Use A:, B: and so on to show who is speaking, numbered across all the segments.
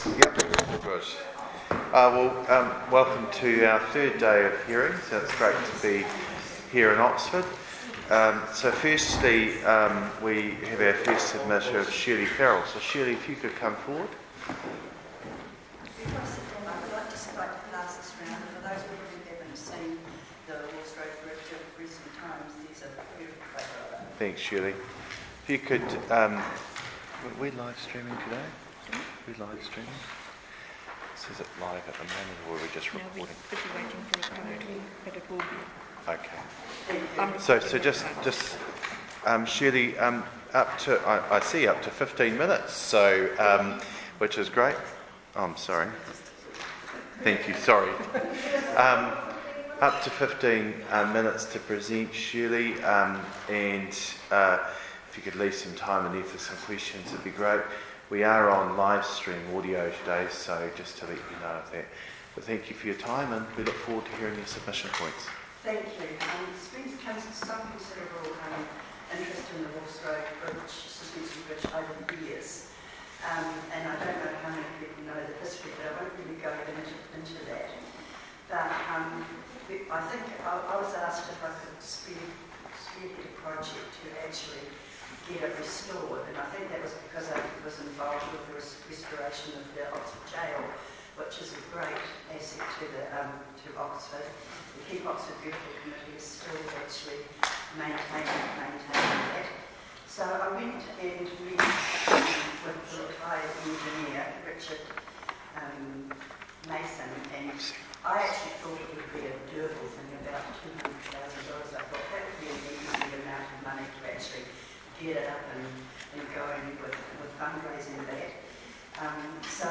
A: Yep, good. Welcome to our third day of hearing. So it's great to be here in Oxford. So firstly, we have our first submitter of Shirley Farrell. So Shirley, if you could come forward.
B: Before I sit down, I would just like to pass this round. For those people who haven't seen the Wall Street Bridge of recent times, these are beautiful photos.
A: Thanks, Shirley. If you could, we're live streaming today. We're live streaming. So is it live at the moment, or are we just recording?
C: We'll be waiting for it currently, but it will be.
A: Okay. So just Shirley, up to I see up to 15 minutes. So which is great. Oh, I'm sorry. Thank you. Sorry. Up to 15 minutes to present, Shirley, and if you could leave some time in there for some questions, it'd be great. We are on live stream audio today, so just to let you know of that. But thank you for your time, and we look forward to hearing your submission points.
B: Thank you. There's been some considerable interest in the Wall Street Bridge, suspension bridge over the years. And I don't know how many people know the history, but I won't really go into that. But I think I was asked if I could spearhead a project to actually get it restored, and I think that was because I was involved with the restoration of the Oxford Jail, which is a great asset to Oxford. The Keep Oxford Beautiful Committee is still actually maintaining that. So I went and met with the retired engineer, Richard Mason, and I actually thought it would be a doable thing, about $200,000. I thought that would be an easy amount of money to actually get it up and going with fundraising that. So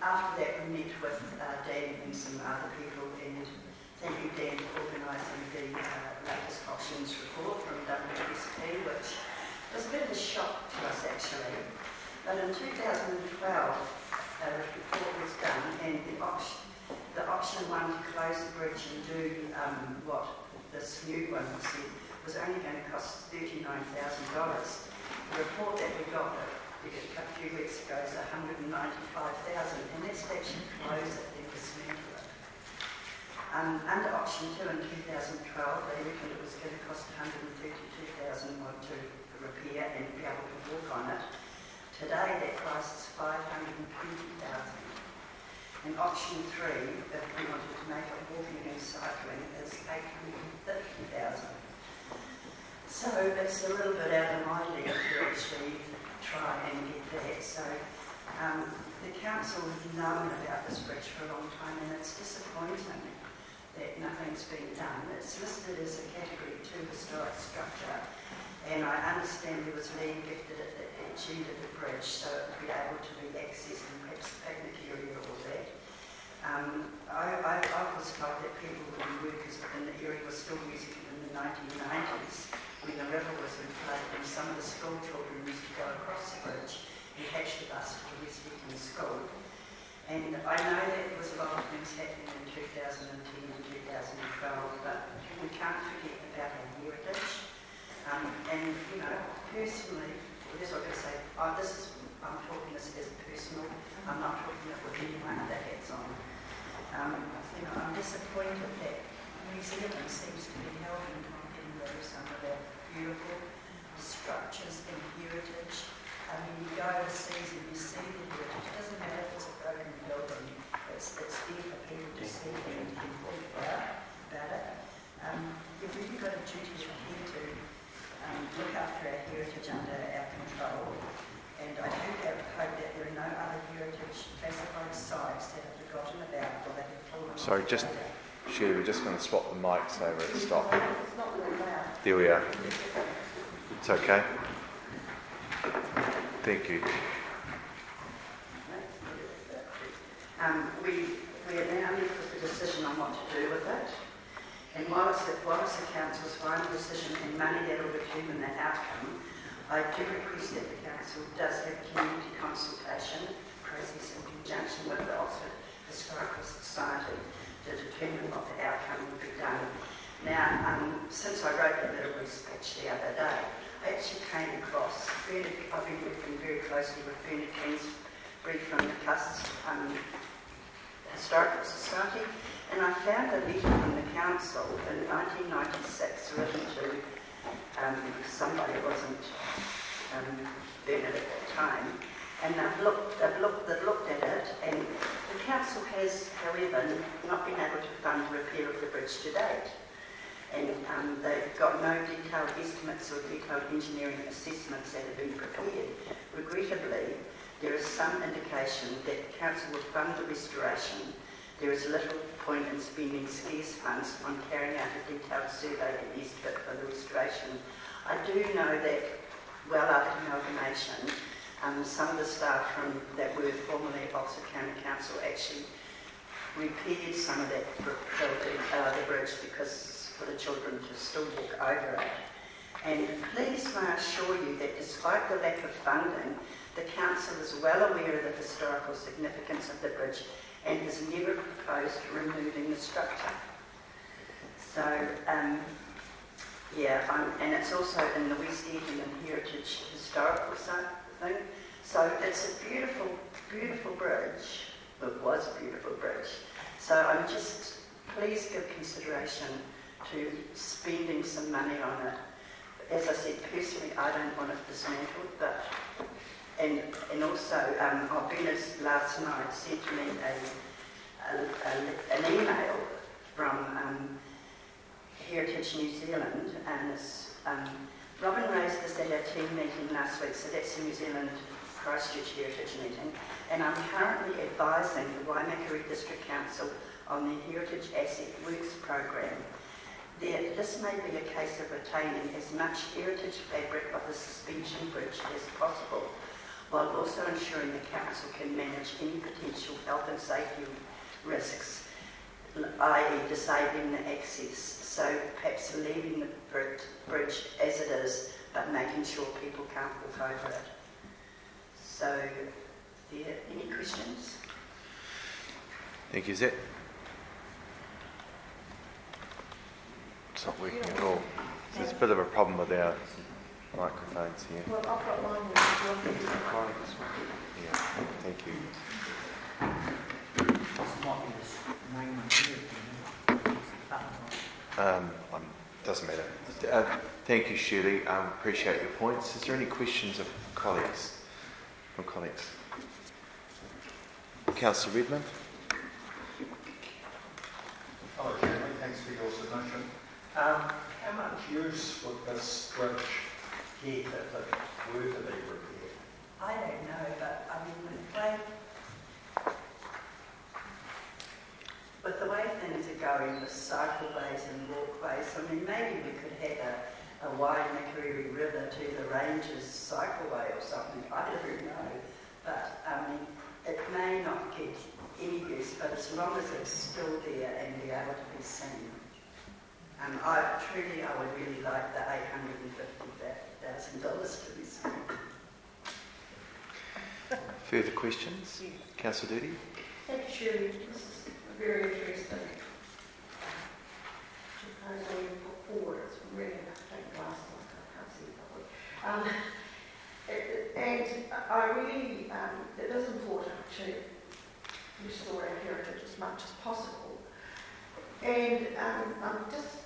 B: after that we met with Dan and some other people, and thank you Dan for organising the latest options report from WSP, which was a bit of a shock to us actually. But in 2012 a report was done, and the option one to close the bridge and do what this new one said was only going to cost $39,000. The report that we got a few weeks ago is $195,000, and that's actually close it and dismantle it. Under option 2 in 2012, they reckoned it was going to cost $132,000 to repair and be able to walk on it. Today that price is $520,000. And option 3, if we wanted to make it walking and cycling, is $850,000. So it's a little bit out of my league to actually try and get that. So the council have known about this bridge for a long time, and it's disappointing that nothing's been done. It's listed as a Category 2 historic structure, and I understand there was land gifted at the end of the bridge, so it would be able to be accessed and perhaps a picnic area or that. I was told that people and workers in the area were still using it in the 1990s. When the river was inflated, and some of the school children used to go across the bridge and catch the bus to Western School. And I know that there was a lot of things happening in 2010 and 2012, but we can't forget about our heritage. And, you know, personally, this is what I'm going to say, I'm talking this as personal, I'm not talking it with anyone that hats on. You know, I'm disappointed that New Zealand seems to be helping on getting rid of some of our beautiful structures and heritage. I mean, you go overseas and you see the heritage. It doesn't matter if it's a broken building. It's there for people to see and to think about it. We've really got a duty here to look after our heritage under our control. And I do hope that there are no other heritage classified sites that are forgotten about or that have fallen.
A: Sorry, Shirley, we're just going to swap the mics over and stop.
B: It's not really loud.
A: There we are. It's okay. Thank you.
B: We are now left with the decision on what to do with it. And while it's the council's final decision and money that will determine the outcome, I do request that the council does have a community consultation process in conjunction with the Oxford Historical Society to determine what the outcome would be done. Now, since I wrote the Middlebury speech the other day, I actually came across, I've been working very closely with Bernard King's read from the Historical Society, and I found a letter from the council in 1996 written to somebody who wasn't Bernard at that time, and they've looked at it, and the council has, however, not been able to fund repair of the bridge to date. And they've got no detailed estimates or detailed engineering assessments that have been prepared. Regrettably, there is some indication that the council will fund the restoration. There is little point in spending scarce funds on carrying out a detailed survey and estimate for the restoration. I do know that, well after amalgamation, some of the staff that were formerly at Oxford County Council actually repaired some of that building, the bridge, because for the children to still walk over it. And please may I assure you that despite the lack of funding, the council is well aware of the historical significance of the bridge and has never proposed removing the structure. So, and it's also in the West Edmonton Heritage Historical thing. So it's a beautiful, beautiful bridge. It was a beautiful bridge. So I'm just, please give consideration to spending some money on it. As I said, personally, I don't want it dismantled, but and also, Bernard last night sent me an email from Heritage New Zealand, and this, Robin raised this at our team meeting last week, so that's the New Zealand Christchurch Heritage meeting, and I'm currently advising the Waimakariri District Council on the Heritage Asset Works Program. This may be a case of retaining as much heritage fabric of the suspension bridge as possible, while also ensuring the council can manage any potential health and safety risks, i.e. disabling the access. So perhaps leaving the bridge as it is, but making sure people can't walk over it. So, any questions?
A: Thank you, Zet. It's not working at all. There's a bit of a problem with our microphones here.
C: Well, I've got mine.
A: Yeah, thank you. Doesn't matter. Thank you, Shirley. Appreciate your points. Is there any questions of colleagues? From colleagues? Councillor Redmond.
D: Hello, Shirley. Thanks for your submission. How much use would this bridge get if it were to be repaired?
B: I don't know, but I mean, with the way things are going with cycleways and walkways, I mean, maybe we could have a wide Makariri River to the Ranges cycleway or something. I don't know, but I mean, it may not get any use, but as long as it's still there and be able to be seen. I would really like the $850,000 to be spent.
A: Further questions? Councillor Doody?
E: Thank you, Shirley. This is very interesting. Proposal you put forward. It's really enough to take glasses off. I can't see it properly. And I really, it is important to restore our heritage as much as possible. And I'm just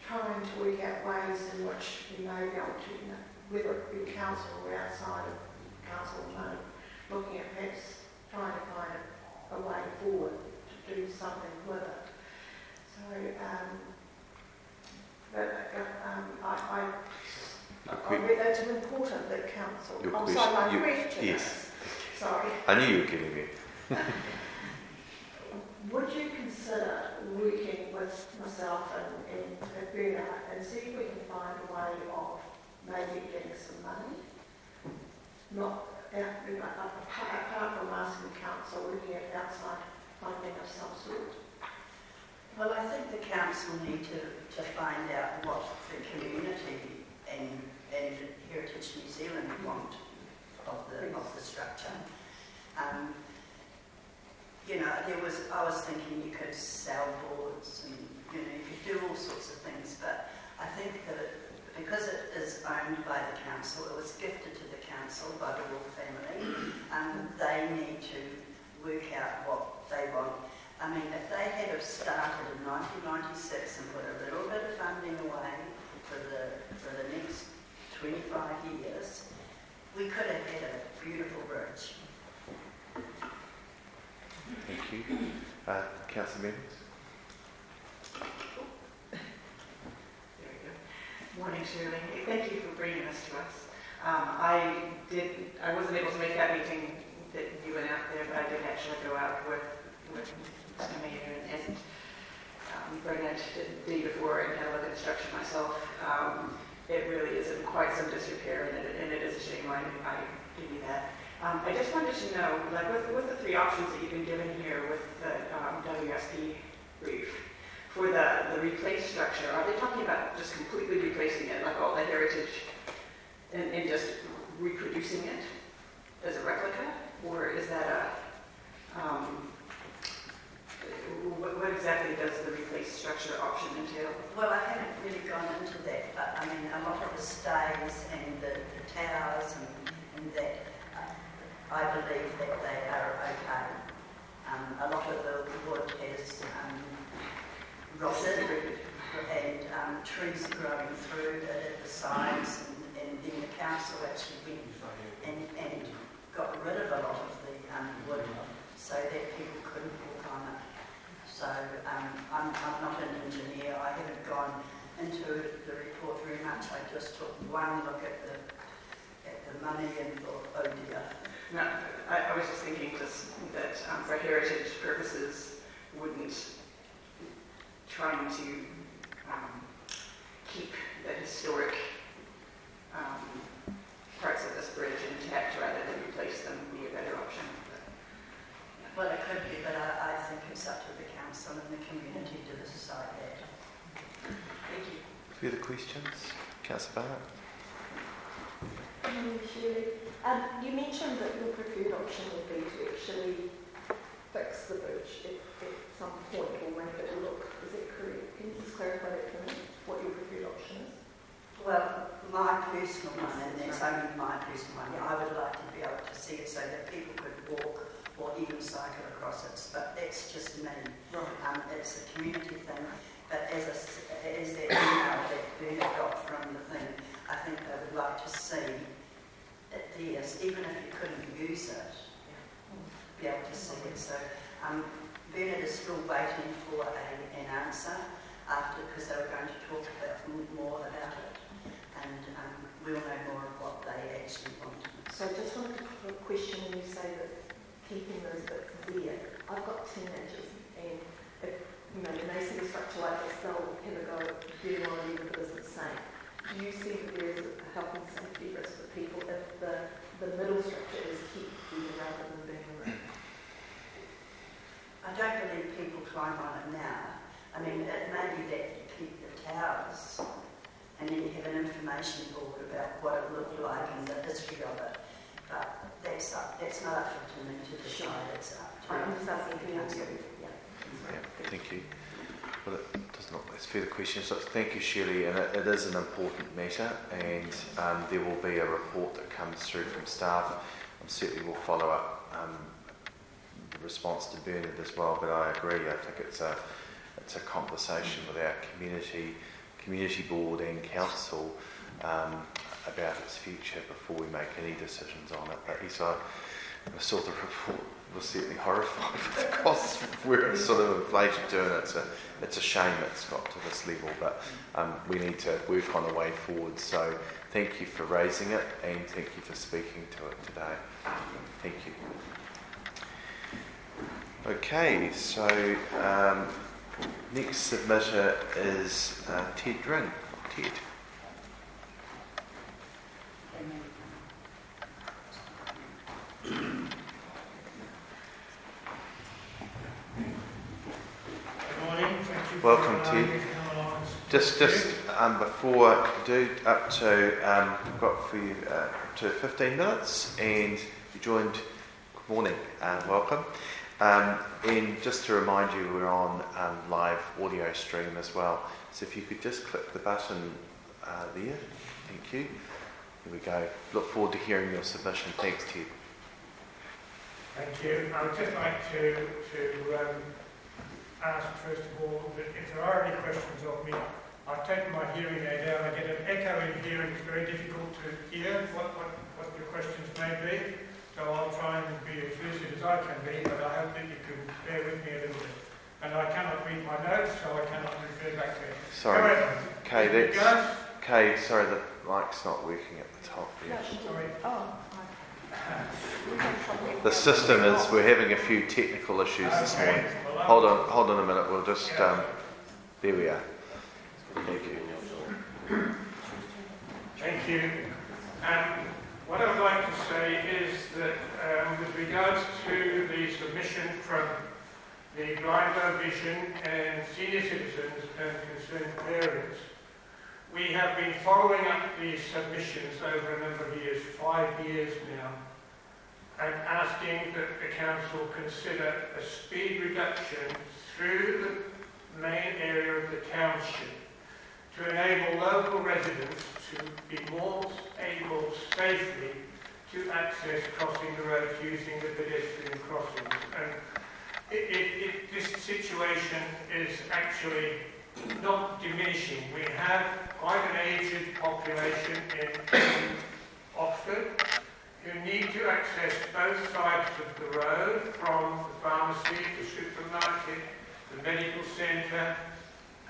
E: trying to work out ways in which we may be able to, whether it be council or outside of council money, looking at perhaps trying to find a way forward to do something with it. So, I read that's important that council. My question.
A: Yes.
E: Sorry.
A: I knew you were getting there.
E: Would you consider working with myself and Bernard and see if we can find a way of maybe getting some money? Not apart from asking council, looking at outside funding of some sort.
B: Well, I think the council need to find out what the community and Heritage New Zealand want of the structure. I was thinking you could sell boards and you could do all sorts of things, but I think that because it is owned by the council, it was gifted to the council council by the Wolf family. They need to work out what they want. I mean, if they had have started in 1996 and put a little bit of funding away for the next 25 years, we could have had a beautiful bridge.
A: Thank you. Councillor Memons?
F: There we go. Morning, Shirley. Thank you for bringing this to us. I wasn't able to make that meeting that you went out there, but I did actually go out with Mr. Mayor and Bernard the day before and had a look at construction myself. It really is in quite some disrepair, and it is a shame. I give you that. I just wanted to know, like with the three options that you've been given here with the WSP roof, for the replaced structure, are they talking about just completely replacing it, like all the heritage, and just reproducing it as a replica? Or is that what exactly does the replaced structure option entail?
B: Well, I haven't really gone into that, but I mean, a lot of the stays and the towers and that, I believe that they are okay. A lot of the wood has rotted and trees are growing through it at the sides, and then the council actually went and got rid of a lot of the wood so that people couldn't walk on it. So I'm not an engineer. I haven't gone into the report very much. I just took one look at the money and thought, oh dear.
F: No, I was just thinking that for heritage purposes, wouldn't trying to keep the historic parts of this bridge intact rather than replace them be a better option.
B: Well, it could be, but I think it's up to the council and the community to decide that.
F: Thank you.
A: Further questions? Councillor Barnett?
E: Shirley, you mentioned that your preferred option would be to actually fix the bridge at some point or make it look. Is that correct? Can you just clarify that for me? What your preferred option is?
B: Well, my personal one, and that's only my personal one, I would like to be able to see it so that people could walk or even cycle across it, but that's just me.
E: Right.
B: It's a community thing, but as that email that Bernard got from the thing, I think they would like to see it there, even if you couldn't use it, be able to see it. So Bernard is still waiting for an answer because they were going to talk more about it, and we'll know more of what they actually want.
E: So I just wanted to question when you say that keeping those bits there. I've got teenagers, and if when they see a structure like this, they'll have a go at doing on it even if it isn't safe. Do you see that there is a health and safety risk for people if the middle structure is kept there rather than being removed?
B: I don't believe people climb on it now. I mean, it may be that you keep the towers and then you have an information board about what it looked like and the history of it. But that's not up to me to decide. It's up to
E: I'm just asking for you.
A: Yeah, thank you. Well, it does not. It's further questions. So thank you, Shirley. And it is an important matter, and there will be a report that comes through from staff. Certainly will follow up the response to Bernard as well. But I agree. I think it's a conversation with our community board and council about its future before we make any decisions on it. But yes, I saw the report. Was certainly horrified with the costs where it's sort of inflated to, and it's a shame it's got to this level, but we need to work on a way forward. So thank you for raising it, and thank you for speaking to it today. Thank you. Okay, so next submitter is Tedron. Ted. Welcome, Ted. Just before I do, up to we've got for you to 15 minutes, and you joined. Good morning, welcome. And just to remind you, we're on live audio stream as well. So if you could just click the button there, thank you. Here we go. Look forward to hearing your submission. Thanks, Ted.
G: Thank you. I would just like to ask, first of all, that if there are any questions of me, I've taken my hearing aid out. I get an echo in here, and it's very difficult to hear what your questions may be. So I'll try and be as lucid as I can be, but I hope that you can bear with me a little bit. And I cannot read my notes, so I cannot refer back to it.
A: Sorry,
G: However,
A: Kay, sorry, the mic's not working at the top.
E: No,
G: sorry.
E: oh,
A: The system is, we're having a few technical issues this morning.
G: Well,
A: Hold on a minute, we'll just, there we are. Thank you.
G: Thank you. What I would like to say is that with regards to the submission from the blind, low vision and senior citizens and concerned parents, we have been following up these submissions over a number of years, 5 years now, and asking that the council consider a speed reduction through the main area of the township to enable local residents to be more able safely to access crossing the roads using the pedestrian crossings. And this situation is actually not diminishing. We have quite an aged population in Oxford who need to access both sides of the road, from the pharmacy, the supermarket, the medical centre,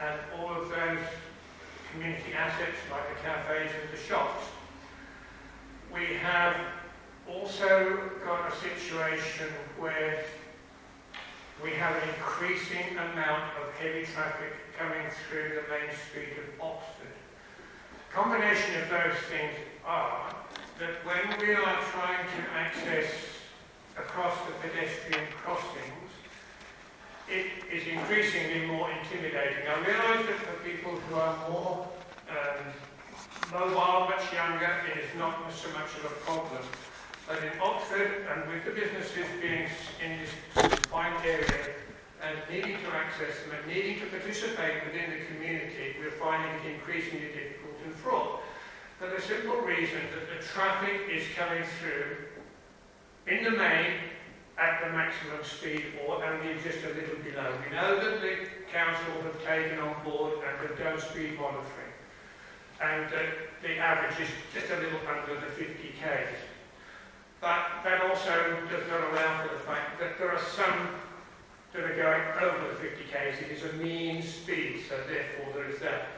G: and all of those community assets like the cafes and the shops. We have also got a situation where we have an increasing amount of heavy traffic coming through the main street of Oxford. The combination of those things are that when we are trying to access across the pedestrian crossings, it is increasingly more intimidating. I realise that for people who are more mobile, much younger, it is not so much of a problem. But in Oxford, and with the businesses being in this confined area and needing to access them and needing to participate within the community, we're finding it increasingly difficult and fraught. For the simple reason that the traffic is coming through in the main at the maximum speed or only just a little below. We know that the council have taken on board and have done speed monitoring, and the average is just a little under the 50 k's. But that also does not allow for the fact that there are some that are going over the 50 k's. It is a mean speed, so therefore there is that.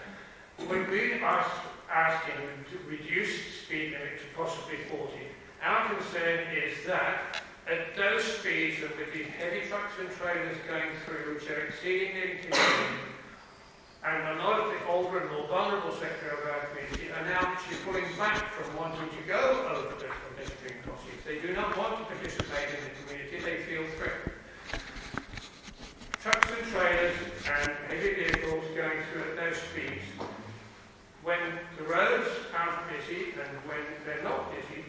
G: When we are asking them to reduce the speed limit to possibly 40, our concern is that at those speeds and with these heavy trucks and trailers going through, which are exceedingly intimidating, and a lot of the older and more vulnerable sector of our community are now actually pulling back from wanting to go over the pedestrian crossings. They do not want to participate in the community, they feel threatened. Trucks and trailers and heavy vehicles going through at those speeds, when the roads aren't busy and when they're not busy,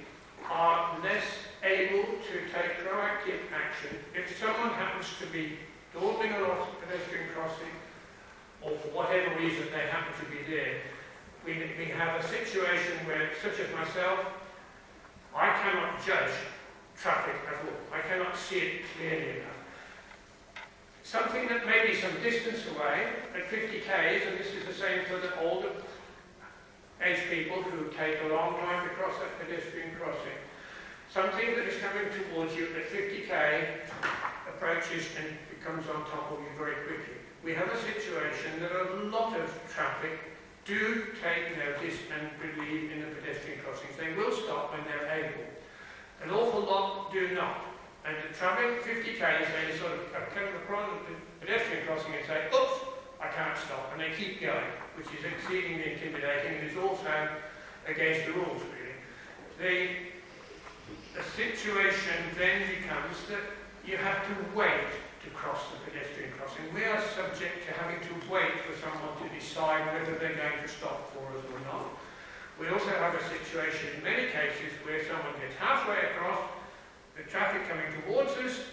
G: are less able to take proactive action. If someone happens to be dawdling along a pedestrian crossing, or for whatever reason they happen to be there, we have a situation where, such as myself, I cannot judge traffic at all. I cannot see it clearly enough. Something that may be some distance away, at 50 k's, and this is the same for the older age people who take a long time to cross that pedestrian crossing. Something that is coming towards you at 50k approaches and comes on top of you very quickly. We have a situation that a lot of traffic do take notice and believe in the pedestrian crossings. They will stop when they're able. An awful lot do not. And the traffic 50k, they sort of come across the pedestrian crossing and say, oops, I can't stop. And they keep going, which is exceedingly intimidating and is also against the rules, really. The situation then becomes that you have to wait to cross the pedestrian crossing. We are subject to having to wait for someone to decide whether they're going to stop for us or not. We also have a situation in many cases where someone gets halfway across, the traffic coming towards us,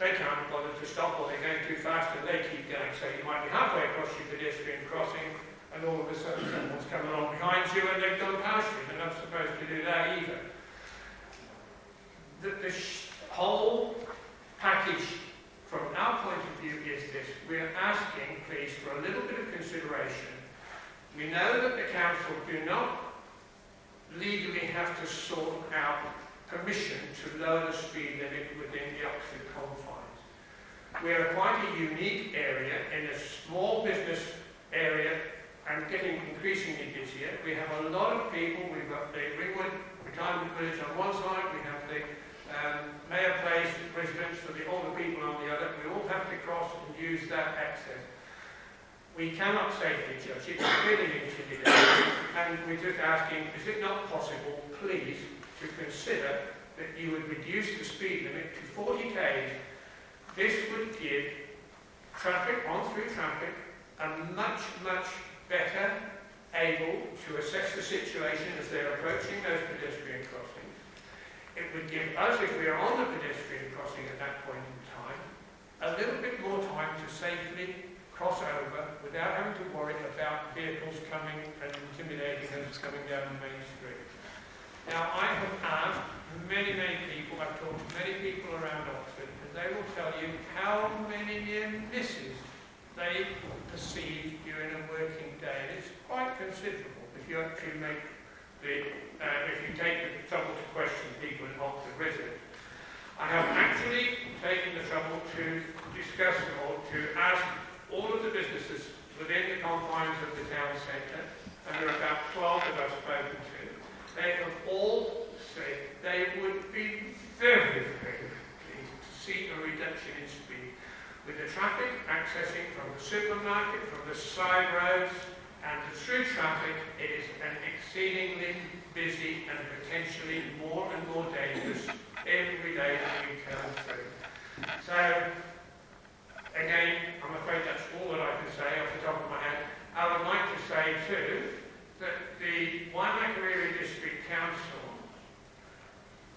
G: they can't bother to stop or they're going too fast and they keep going. So you might be halfway across your pedestrian crossing and all of a sudden someone's come along behind you and they've gone past you. They're not supposed to do that either. The whole package, from our point of view, is this. We're asking, please, for a little bit of consideration. We know that the council do not legally have to sort out permission to lower the speed limit within the Oxford confines. We're quite a unique area in a small business area and getting increasingly busier. We have a lot of people. We've got the Ringwood Retirement Village on one side, we have the Mayor Place residents for the older people on the other. We all have to cross and use that access. We cannot safely judge it. It's really intimidating. And we're just asking, is it not possible, please, to consider that you would reduce the speed limit to 40 km? This would give traffic, on-through traffic, a much, much better able to assess the situation as they're approaching those pedestrian crossings. It would give us, if we are on the pedestrian crossing at that point in time, a little bit more time to safely cross over without having to worry about vehicles coming and intimidating us coming down the main street. Now, I have asked many, many people, I've talked to many people around Oxford, and they will tell you how many near misses they perceive during a working day. And it's quite considerable if you actually make if you take the trouble to question people in Oxford residents. I have actually taken the trouble to discuss or to ask all of the businesses within the confines of the town centre, and there are about 12 that I've spoken to. They have all said they would be very, very pleased to see a reduction in speed. With the traffic accessing from the supermarket, from the side roads, and the through traffic, it is an exceedingly busy and potentially more and more dangerous every day that we come through. So, again, I'm afraid that's all that I can say off the top of my head. I would like to say too that the Waimakariri District Council,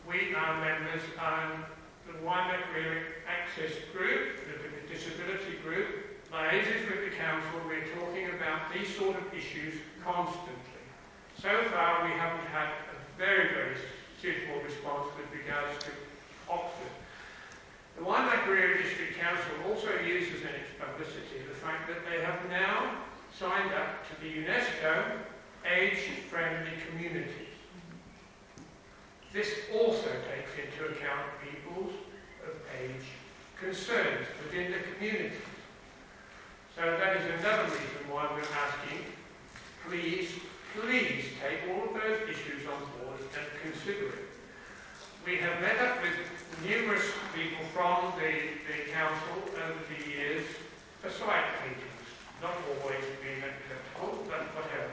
G: we are members on the Waimakariri Access Group, the disability group, liaises with the council. We're talking about these sort of issues constantly. So far, we haven't had a very, very suitable response with regards to Oxford. The Waimakariri District Council also uses in its publicity the fact that they have now signed up to the UNESCO Age-Friendly Communities. This also takes into account people's of age concerns within the community. So that is another reason why we're asking, please take all of those issues on board and consider it. We have met up with numerous people from the council over the years for site meetings, not always being acceptable, but whatever.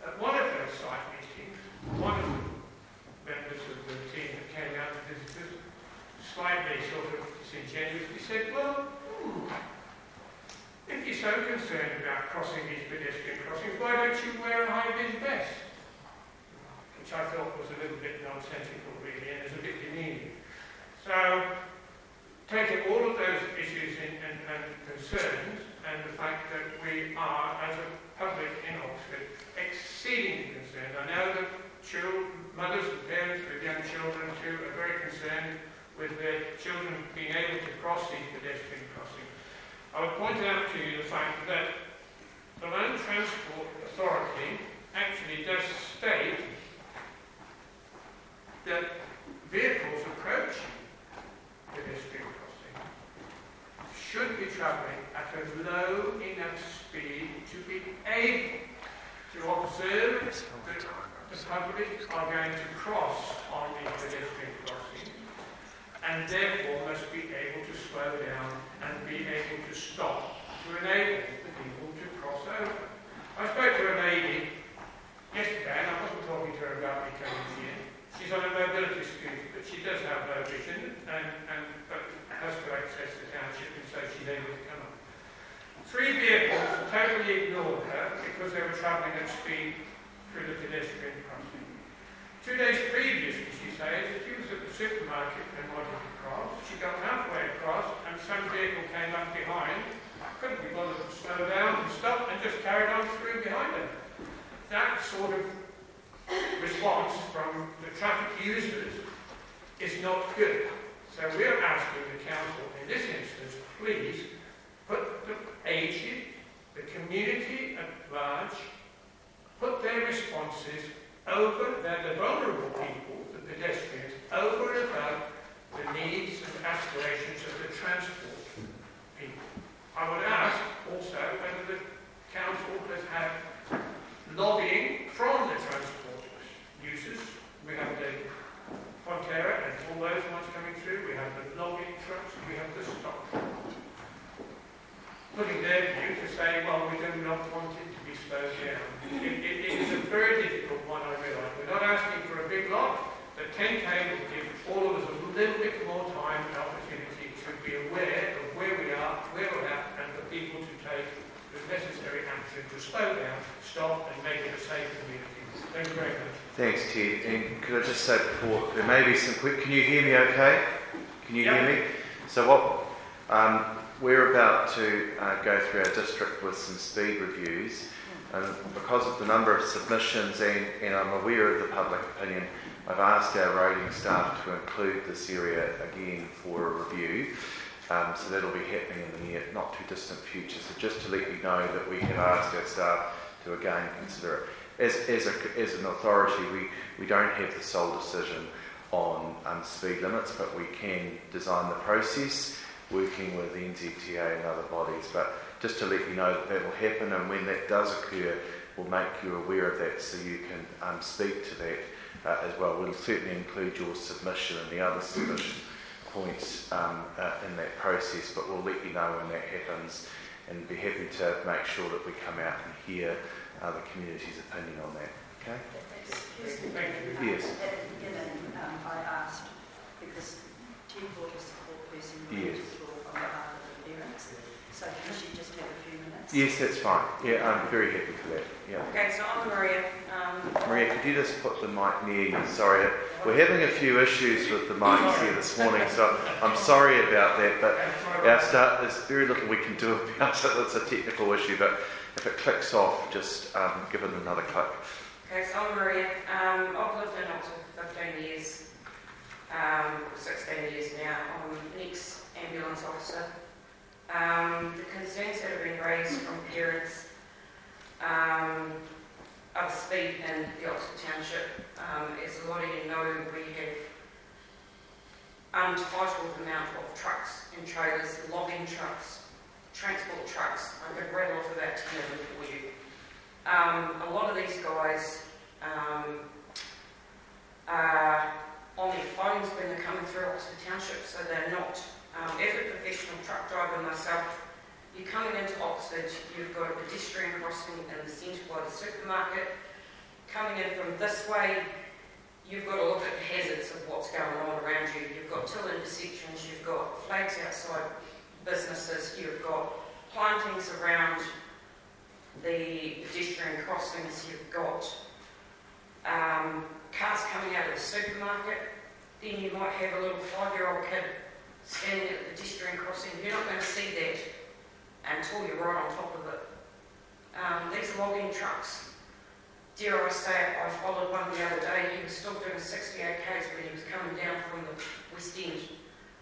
G: At one of those site meetings, one of the members of the team that came out to visit us slightly sort of disingenuously said, well, if you're so concerned about crossing these pedestrian crossings, why don't you wear a high-vis vest? Which I thought was a little bit nonsensical, really, and is a bit demeaning. So, taking all of those issues and concerns, and the fact that we are, as a public in Oxford, exceedingly concerned. I know that mothers and parents with young children too are very concerned with their children being able to cross these pedestrian crossings. I would point out to you the fact that the Land Transport Authority actually does state that vehicles approaching pedestrian crossing should be travelling at a low enough speed to be able to observe that the public are going to cross on the pedestrian crossing, and therefore must be able to slow down and be able to stop to enable the people to cross over. I spoke to a lady yesterday, and I wasn't talking to her about me coming here. She's on a mobility scooter, but she does have low vision but has to access the township, and so she's able to come up. 3 vehicles totally ignored her because they were travelling at speed through the pedestrian crossing. 2 days previously, she says, she was at the supermarket and wanted to cross. She got halfway across and some vehicle came up behind, couldn't be bothered to slow down and stop and just carried on through behind. sort of response from the traffic users is not good. So we're asking the council in this instance, please put the aged, the community at large, put their responses over, they're the vulnerable people, the pedestrians, over and above the needs and aspirations of the transport people. I would ask also whether the council has had lobbying from the transport users. We have the Fonterra and all those ones coming through. We have the lobbying trucks. We have the stock. Putting their view to say, well, we do not want it to be slowed down. It is a very difficult one, I realise. We're not asking for a big lot, but 10K will give all of us a little bit more time and opportunity to be aware of where we are, where we're at, and for people to take the necessary action to slow down, stop, and make it a safe community. Thank you very much.
A: Thanks, Ted. And could I just say before, there may be some quick... Can you hear me okay? Can you hear me? So what we're about to go through our district with some speed reviews. And because of the number of submissions and I'm aware of the public opinion, I've asked our rating staff to include this area again for a review. So that'll be happening in the near, not too distant future. So just to let you know that we have asked our staff to again consider it. As an authority, we don't have the sole decision on speed limits, but we can design the process working with the NZTA and other bodies. But just to let you know that will happen, and when that does occur, we'll make you aware of that so you can speak to that as well. We'll certainly include your submission and the other submission points in that process, but we'll let you know when that happens and be happy to make sure that we come out and hear the community's opinion on that. Okay?
B: Excuse me.
A: Yes.
B: At the beginning, I asked, because Ted brought a support person who
A: Yes.
B: on behalf of the parents, so can she just have a few minutes?
A: Yes, that's fine. Yeah, I'm very happy for that. Yeah.
H: Okay, so I'm Maria.
A: Maria, could you just put the mic near you? Sorry, we're having a few issues with the mics here this morning, so I'm sorry about that, but there's very little we can do about it. It's a technical issue, but if it clicks off, just give it another click.
H: Okay, so I'm Maria. I've lived in Oxford for 15 years, 16 years now. I'm an ex-ambulance officer. The concerns that have been raised from parents of speed in the Oxford Township, as a lot of you know, we have untitled amount of trucks and trailers, logging trucks, transport trucks. I'm going to rattle off about 10 of them for you. A lot of these guys are on their phones when they're coming through Oxford Township, so they're not. As a professional truck driver myself, you're coming into Oxford, you've got a pedestrian crossing in the centre by the supermarket. Coming in from this way, you've got to look at the hazards of what's going on around you. You've got till intersections, you've got flags outside businesses, you've got plantings around the pedestrian crossings, you've got cars coming out of the supermarket. Then you might have a little 5-year-old kid standing at the pedestrian crossing. You're not going to see that until you're right on top of it. These logging trucks, dare I say it, I followed one the other day. He was still doing 68 k's when he was coming down from the West End.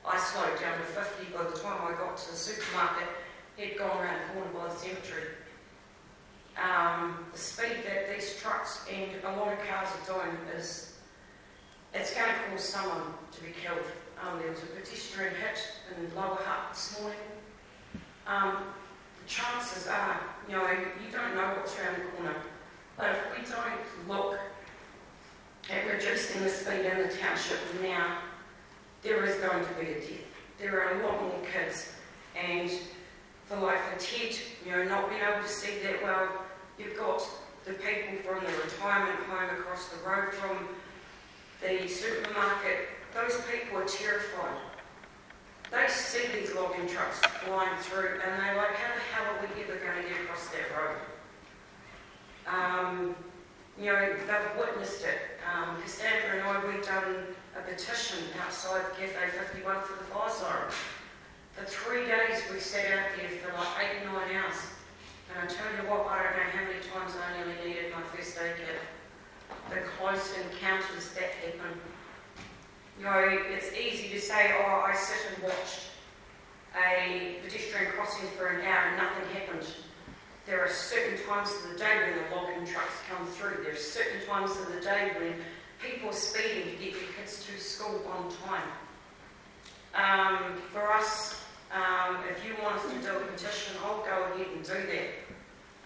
H: I slowed down to 50. By the time I got to the supermarket, he'd gone around the corner by the cemetery. The speed that these trucks and a lot of cars are doing is, it's going to cause someone to be killed. There was a pedestrian hit in Lower Hutt this morning. The chances are, you don't know what's around the corner. But if we don't look at reducing the speed in the township now, there is going to be a death. There are a lot more kids. And for Ted, not being able to see that well, you've got the people from the retirement home across the road from the supermarket. Those people are terrified. They see these logging trucks flying through and they're like, how the hell are we ever going to get across that road? They've witnessed it. Cassandra and I, we've done a petition outside Cafe 51 for the fire siren. For 3 days we sat out there for like 8 or 9 hours I tell you what, I don't know how many times I nearly needed my first aid kit. The close encounters that happen. You know, it's easy to say, oh, I sit and watched a pedestrian crossing for an hour and nothing happened. There are certain times of the day when the logging trucks come through. There are certain times of the day when people are speeding to get their kids to school on time. For us, if you want us to do a petition, I'll go ahead and do that.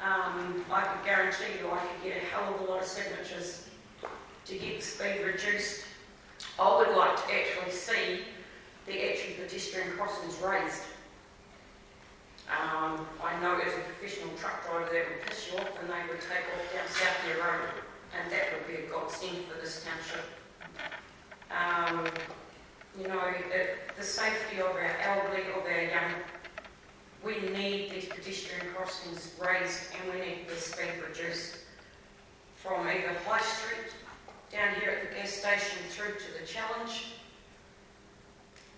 H: I could guarantee you I could get a hell of a lot of signatures to get the speed reduced. I would like to actually see the actual pedestrian crossings raised. I know as a professional truck driver that would piss you off and they would take off down Southmead Road, and that would be a godsend for this township. You know, the safety of our elderly, of our young, we need these pedestrian crossings raised and we need the speed reduced from either High Street down here at the gas station through to the Challenge.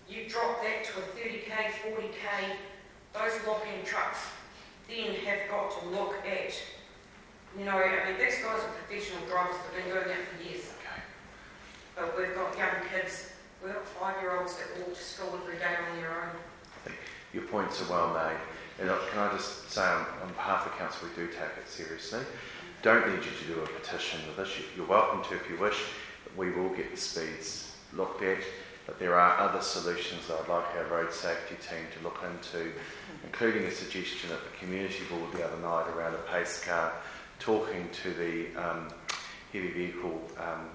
H: You drop that to a 30k, 40k, those lock-in trucks then have got to look at, you know, I mean, these guys are professional drivers that have been doing that for years. Okay. But we've got young kids, we've got 5-year-olds that walk to school every day on their own.
A: Your points are well made. And can I just say on behalf of Council, we do take it seriously. Don't need you to do a petition with us. You're welcome to if you wish. But we will get the speeds looked at. But there are other solutions that I'd like our road safety team to look into, including a suggestion at the community board the other night around a pace car, talking to the heavy vehicle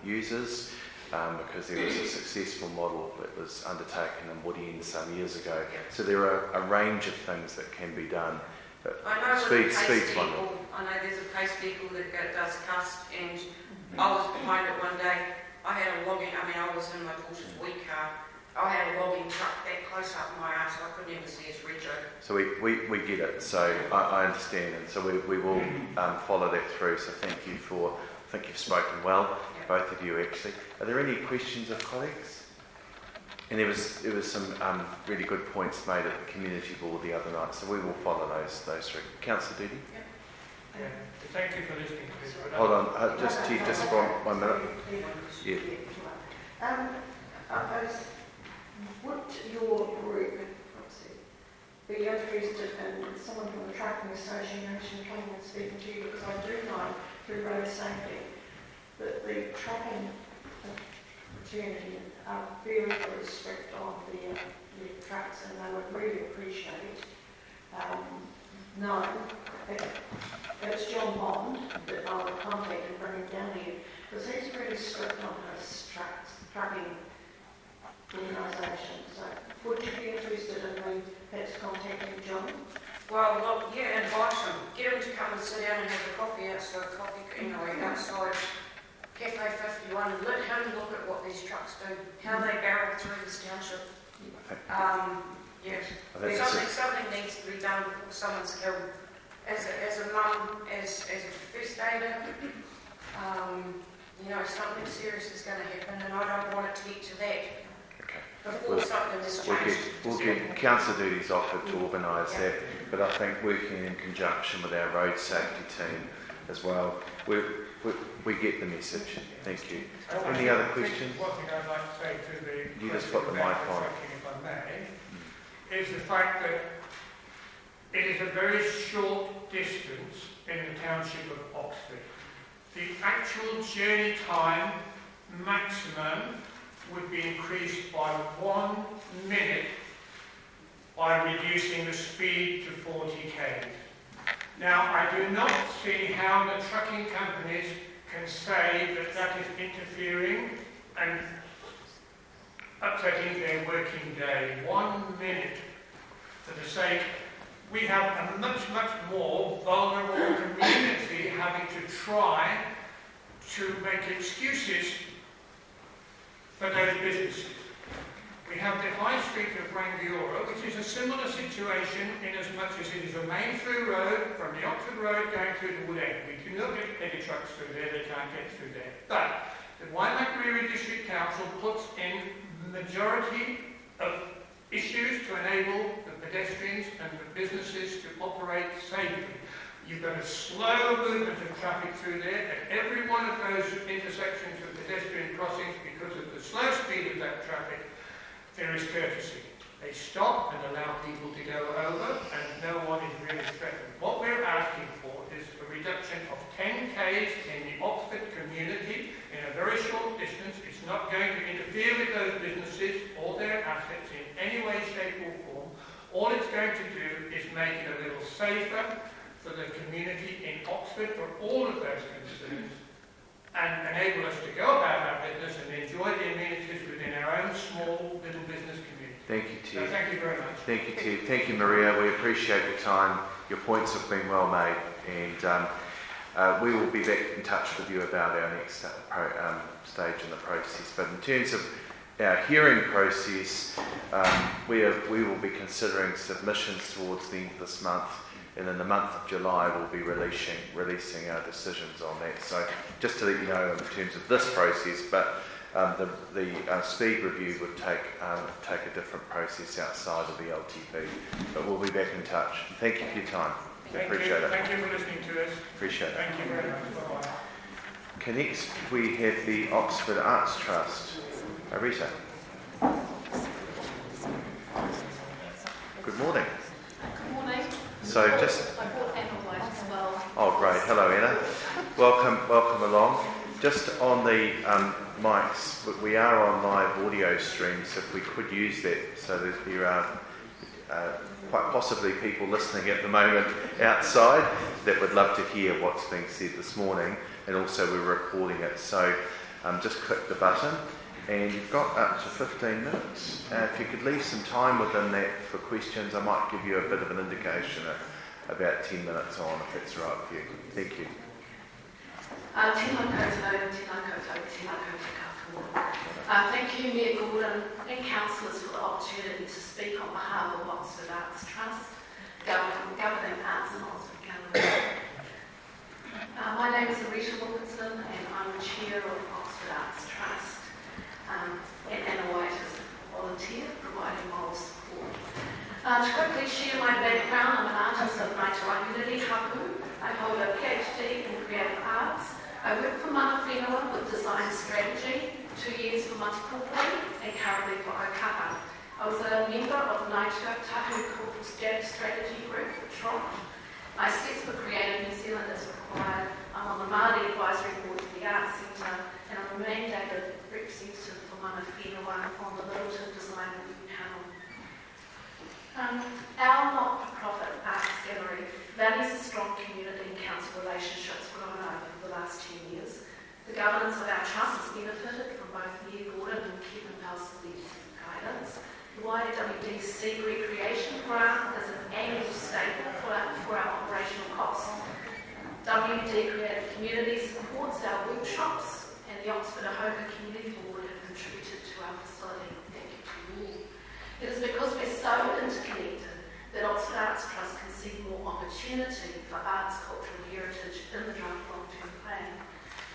A: users, because there was a successful model that was undertaken in Woody some years ago. So there are a range of things that can be done. But
H: I know
A: speed's one.
H: I know there's a pace vehicle that does cust, and I was behind it one day. I had a logging, I mean, I was in my daughter's wee car. I had a logging truck that close up my arse, so I couldn't even see his rego. So
A: we get it, so I understand, and so we will follow that through. So thank you I think you've spoken well, both of you actually. Are there any questions of colleagues? And there was some really good points made at the community board the other night, so we will follow those through. Councillor Doody?
G: Yeah. Thank you for listening to this.
A: Hold on, just for 1 minute. Yeah.
E: Would your group be interested in someone from the Trucking Association coming and speaking to you? Because I do know through road safety that the trucking fraternity are very, very strict on their trucks, and they would really appreciate knowing it's John Bond that I would contact and bring him down here, because he's really strict on his trucking organisation. So would you be interested in me perhaps contacting John?
H: Well, look, yeah, invite him. Get him to come and sit down and have a coffee outside outside Cafe 51, and let him look at what these trucks do, how they barrel through this township. Something needs to be done before someone's killed. As a mum, as a first aider, you know, something serious is going to happen, and I don't want it to get to that before something is changed.
A: We'll get council duties offered to organise that, but I think working in conjunction with our road safety team as well, we get the message. Thank you. Any other questions?
G: One thing I'd like to say to the
A: you just put the mic on.
G: If I may, is the fact that it is a very short distance in the township of Oxford. The actual journey time maximum would be increased by 1 minute by reducing the speed to 40 km. Now, I do not see how the trucking companies can say that that is interfering and upsetting their working day. 1 minute for the sake. We have a much, much more vulnerable community having to try to make excuses for those businesses. We have the High Street of Rangiora, which is a similar situation in as much as it is a main through road from the Oxford Road going through the Wood End. We do not get any trucks through there, they can't get through there. But the waimakariri District Council puts in the majority of issues to enable the pedestrians and the businesses to operate safely. You've got a slow movement of traffic through there, and every one of those intersections of pedestrian crossings, because of the slow speed of that traffic, there is courtesy. They stop and allow people to go over, and no one is really threatened. What we're asking for is a reduction of 10 k's in the Oxford community in a very short distance. It's not going to interfere with those businesses or their assets in any way, shape or form. All it's going to do is make it a little safer for the community in Oxford for all of those concerns, and enable us to go about our business and enjoy the amenities within our own small little business community.
A: Thank you, Ted.
G: So thank you very much.
A: Thank you, Ted. Thank you, Maria. We appreciate your time. Your points have been well made, and we will be back in touch with you about our next stage in the process. But in terms of our hearing process, we will be considering submissions towards the end of this month, and in the month of July we'll be releasing our decisions on that. So just to let you know in terms of this process, but the speed review would take a different process outside of the LTP. But we'll be back in touch. Thank you for your time. Appreciate it.
G: Thank you for listening to us.
A: Appreciate it.
G: Thank you very much. Bye-bye.
A: Okay, next we have the Oxford Arts Trust. Rita. Good morning.
I: Good morning.
A: So just...
I: I brought Anna White as well.
A: Oh, great. Hello, Anna. Welcome along. Just on the mics, we are on live audio streams. If we could use that, so that there are quite possibly people listening at the moment outside that would love to hear what's being said this morning, and also we're recording it. So just click the button, and you've got up to 15 minutes. If you could leave some time within that for questions, I might give you a bit of an indication of about 10 minutes on, if that's right with you. Thank you.
I: Thank you, Mayor Gordon and councillors, for the opportunity to speak on behalf of Oxford Arts Trust, governing arts in Oxford Gallery. My name is Rita Wilkinson, and I'm the chair of Oxford Arts Trust, and Anna White is a volunteer providing moral support. To quickly share my background, I'm an artist of Ngāi Wahine Hapu. I hold a PhD in creative arts. I work for Mana Whenua with design strategy, 2 years for Matapupu, and currently for Okaha. I was a member of the Ngāi Tahu Cultural Strategy Group for Trot. My steps for Creative New Zealand is required. I'm on the Māori Advisory Board for the Arts Centre, and I'm a mandated representative for Mana Whenua on the Littleton Design Review Panel. Our not-for-profit arts gallery values the strong community and council relationships grown over the last 10 years. The governance of our trust has benefited from both Mayor Gordon and Kevin Bellsley's guidance. The YWDC Recreation Grant is an annual staple for our operational costs. WD Creative Community supports our workshops, and the Oxford Ahoka Community Board have contributed to our facility. Thank you to you all. It is because we're so interconnected that Oxford Arts Trust can see more opportunity for arts, culture and heritage in the draft long-term plan.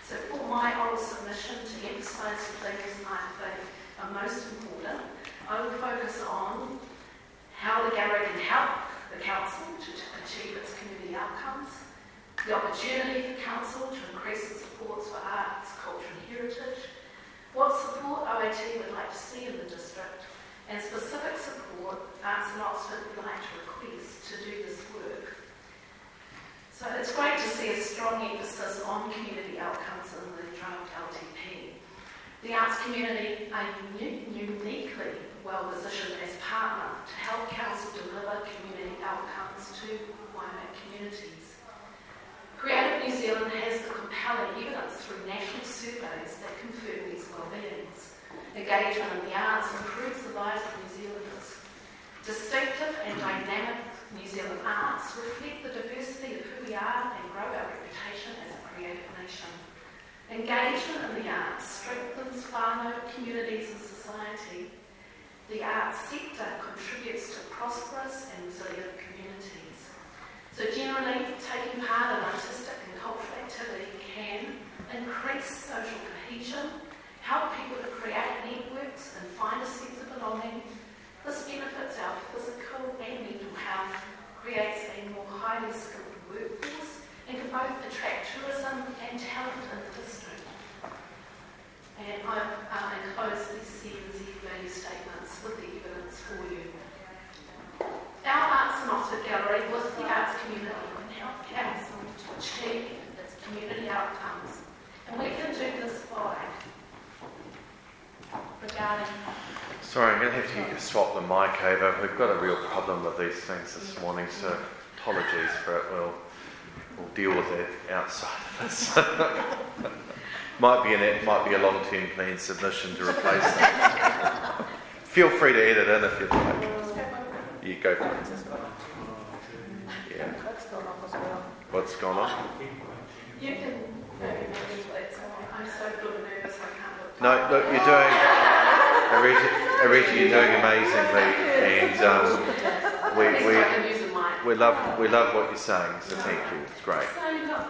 I: So for my oral submission to emphasise the things I think are most important, I will focus on how the gallery can help the council to achieve its community outcomes, the opportunity for council to increase its supports for arts, culture and heritage, what support OAT would like to see in the district, and specific support Arts in Oxford would like to request to do this work. So it's great to see a strong emphasis on community outcomes in the draft LTP. The arts community are uniquely well positioned as partner to help council deliver community outcomes to Waimea communities. Creative New Zealand has the compelling evidence through national surveys that confirm these well-beings. Engagement in the arts improves the lives of New Zealanders. Distinctive and dynamic New Zealand arts reflect the diversity of who we are and grow our reputation as a creative nation. Engagement in the arts strengthens whānau communities and society. The arts sector contributes to prosperous and resilient communities. So generally, taking part in artistic and cultural activity can increase social cohesion, help people to create networks and find a sense of belonging. This benefits our physical and mental health, creates a more highly skilled workforce,
A: going to have to swap the mic over. We've got a real problem with these things this morning, so apologies for it. We'll deal with it outside of this. might be a long-term plan submission to replace that. Feel free to edit in if you'd like. You go for it. Yeah. What's gone on?
I: You can I'm so good and nervous I can't look.
A: No, look, you're doing. Reggie, you're doing amazingly, and we love what you're saying. So thank you. It's great.
I: So look,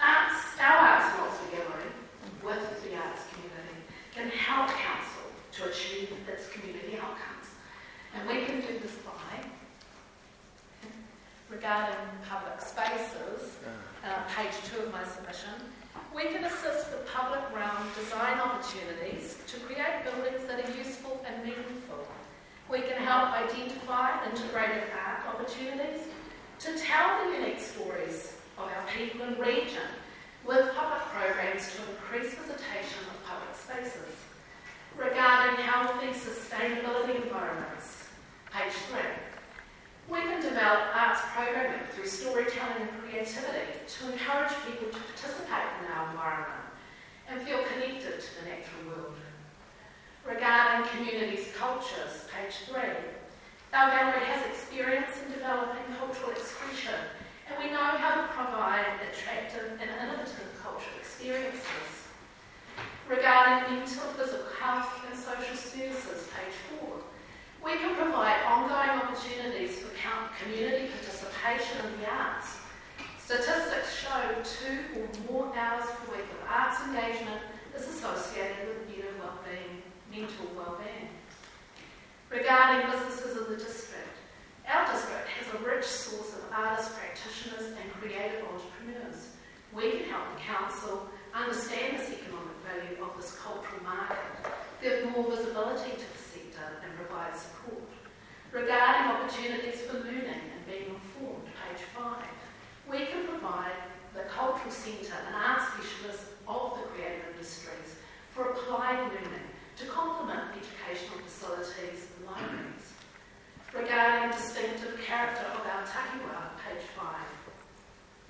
I: our arts philosophy gallery with the arts community can help council to achieve its community outcomes, and we can do this by regarding public spaces. Page 2 of my submission. We can assist with public realm design opportunities to create buildings that are useful and meaningful. We can help identify integrated art opportunities to tell the unique stories of our people and region with public programs to increase visitation of public spaces. Regarding healthy sustainability environments, page 3. We can develop arts programming through storytelling and creativity to encourage people to participate in our environment and feel connected to the natural world. Regarding communities' cultures, page 3, our gallery has experience in developing cultural expression, and we know how to provide attractive and innovative cultural experiences. Regarding mental, physical health and social services, page 4, we can provide ongoing opportunities for community participation in the arts. Statistics show 2 or more hours per week of arts engagement is associated with better well-being, mental well-being. Regarding businesses in the district, our district has a rich source of artists, practitioners and creative entrepreneurs. We can help the council understand this economic value of this cultural market, give more visibility to the sector and provide support. Regarding opportunities for learning and being informed, page 5, we can provide the cultural centre and art specialists of the creative industries for applied learning to complement educational facilities and libraries. Regarding distinctive character of our takiwā, page 5,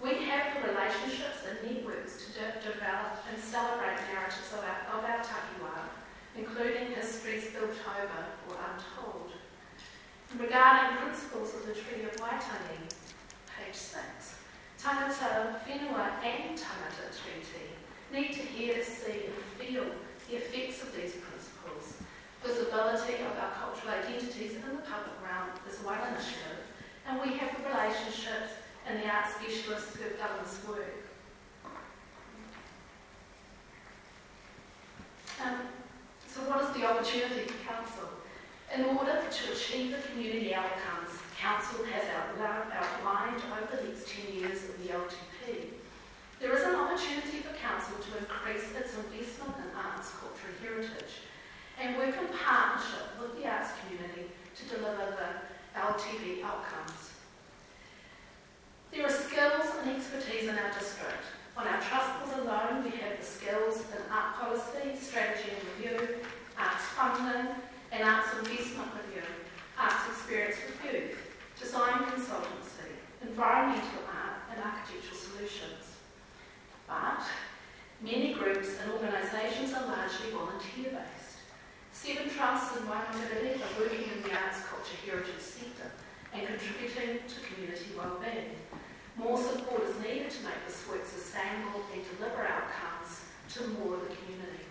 I: we have the relationships and networks to develop and celebrate narratives of our takiwā, including histories built over or untold. Regarding principles of the Treaty of Waitangi, page 6, tangata, whenua and tangata treaty need to hear, see and feel the effects of these principles. Visibility of our cultural identities in the public realm is one initiative, and we have the relationships and the art specialists who have done this work. So what is the opportunity for council? In order to achieve the community outcomes council has outlined over the next 10 years of the LTP, there is an opportunity for council to increase its investment in arts, culture and heritage and work in partnership with the arts community to deliver the LTP outcomes. There are skills and expertise in our district. On our trust board alone, we have the skills in art policy, strategy and review, arts funding, and arts investment review, arts experience with youth, design consultancy, environmental art, and architectural solutions. But many groups and organisations are largely volunteer-based. 7 trusts in waimakariri are working in the arts, culture, heritage sector and contributing to community well-being. More support is needed to make this work sustainable and deliver outcomes to more of the community.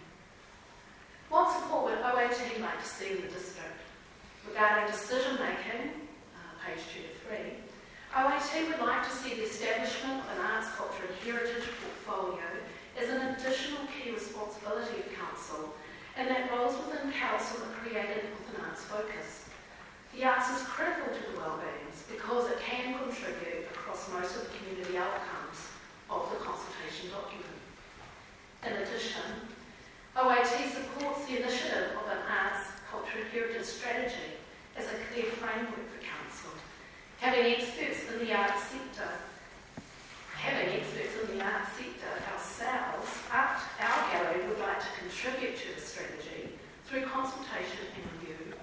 I: What support would OAT like to see in the district? Regarding decision making, page 2 to 3, OAT would like to see the establishment of an arts, culture and heritage portfolio as an additional key responsibility of council, and that roles within council are created with an arts focus. The arts is critical to the wellbeings because it can contribute across most of the community outcomes of the consultation document. In addition, OAT supports the initiative of an arts, culture and heritage strategy as a clear framework for council. Having experts in the arts sector ourselves, our gallery would like to contribute to the strategy through consultation and review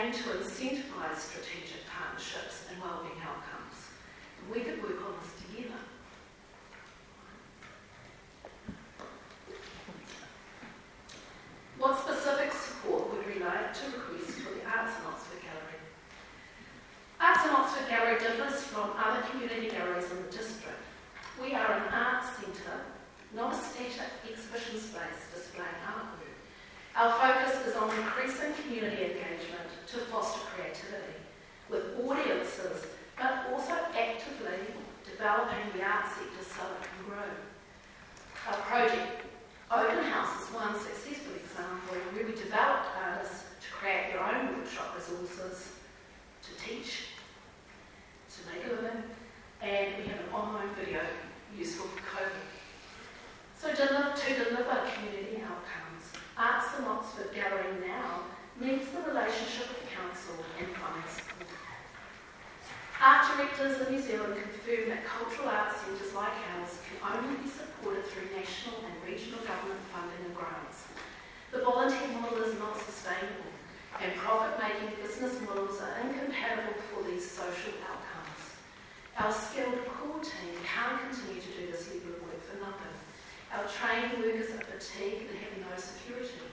I: aim to incentivise strategic partnerships and wellbeing outcomes. And we could work on this together. What specific support would we like to request for the Arts in Oxford Gallery? Arts in Oxford Gallery differs from other community galleries in the district. We are an arts centre, not a static exhibition space displaying artwork. Our focus is on increasing community engagement to foster creativity with audiences, but also actively developing the arts sector so it can grow. Our project Open House is one successful example where we developed artists to create their own workshop resources, to teach, to make a living, and we have an online video useful for COVID. So to deliver community outcomes, Arts in Oxford Gallery now needs the relationship with council and funding support. Art directors in New Zealand confirm that cultural arts centres like ours can only be supported through national and regional government funding and grants. The volunteer model is not sustainable, and profit-making business models are incompatible for these social outcomes. Our skilled core team can't continue to do this level of work for nothing. Our trained workers are fatigued and have no security.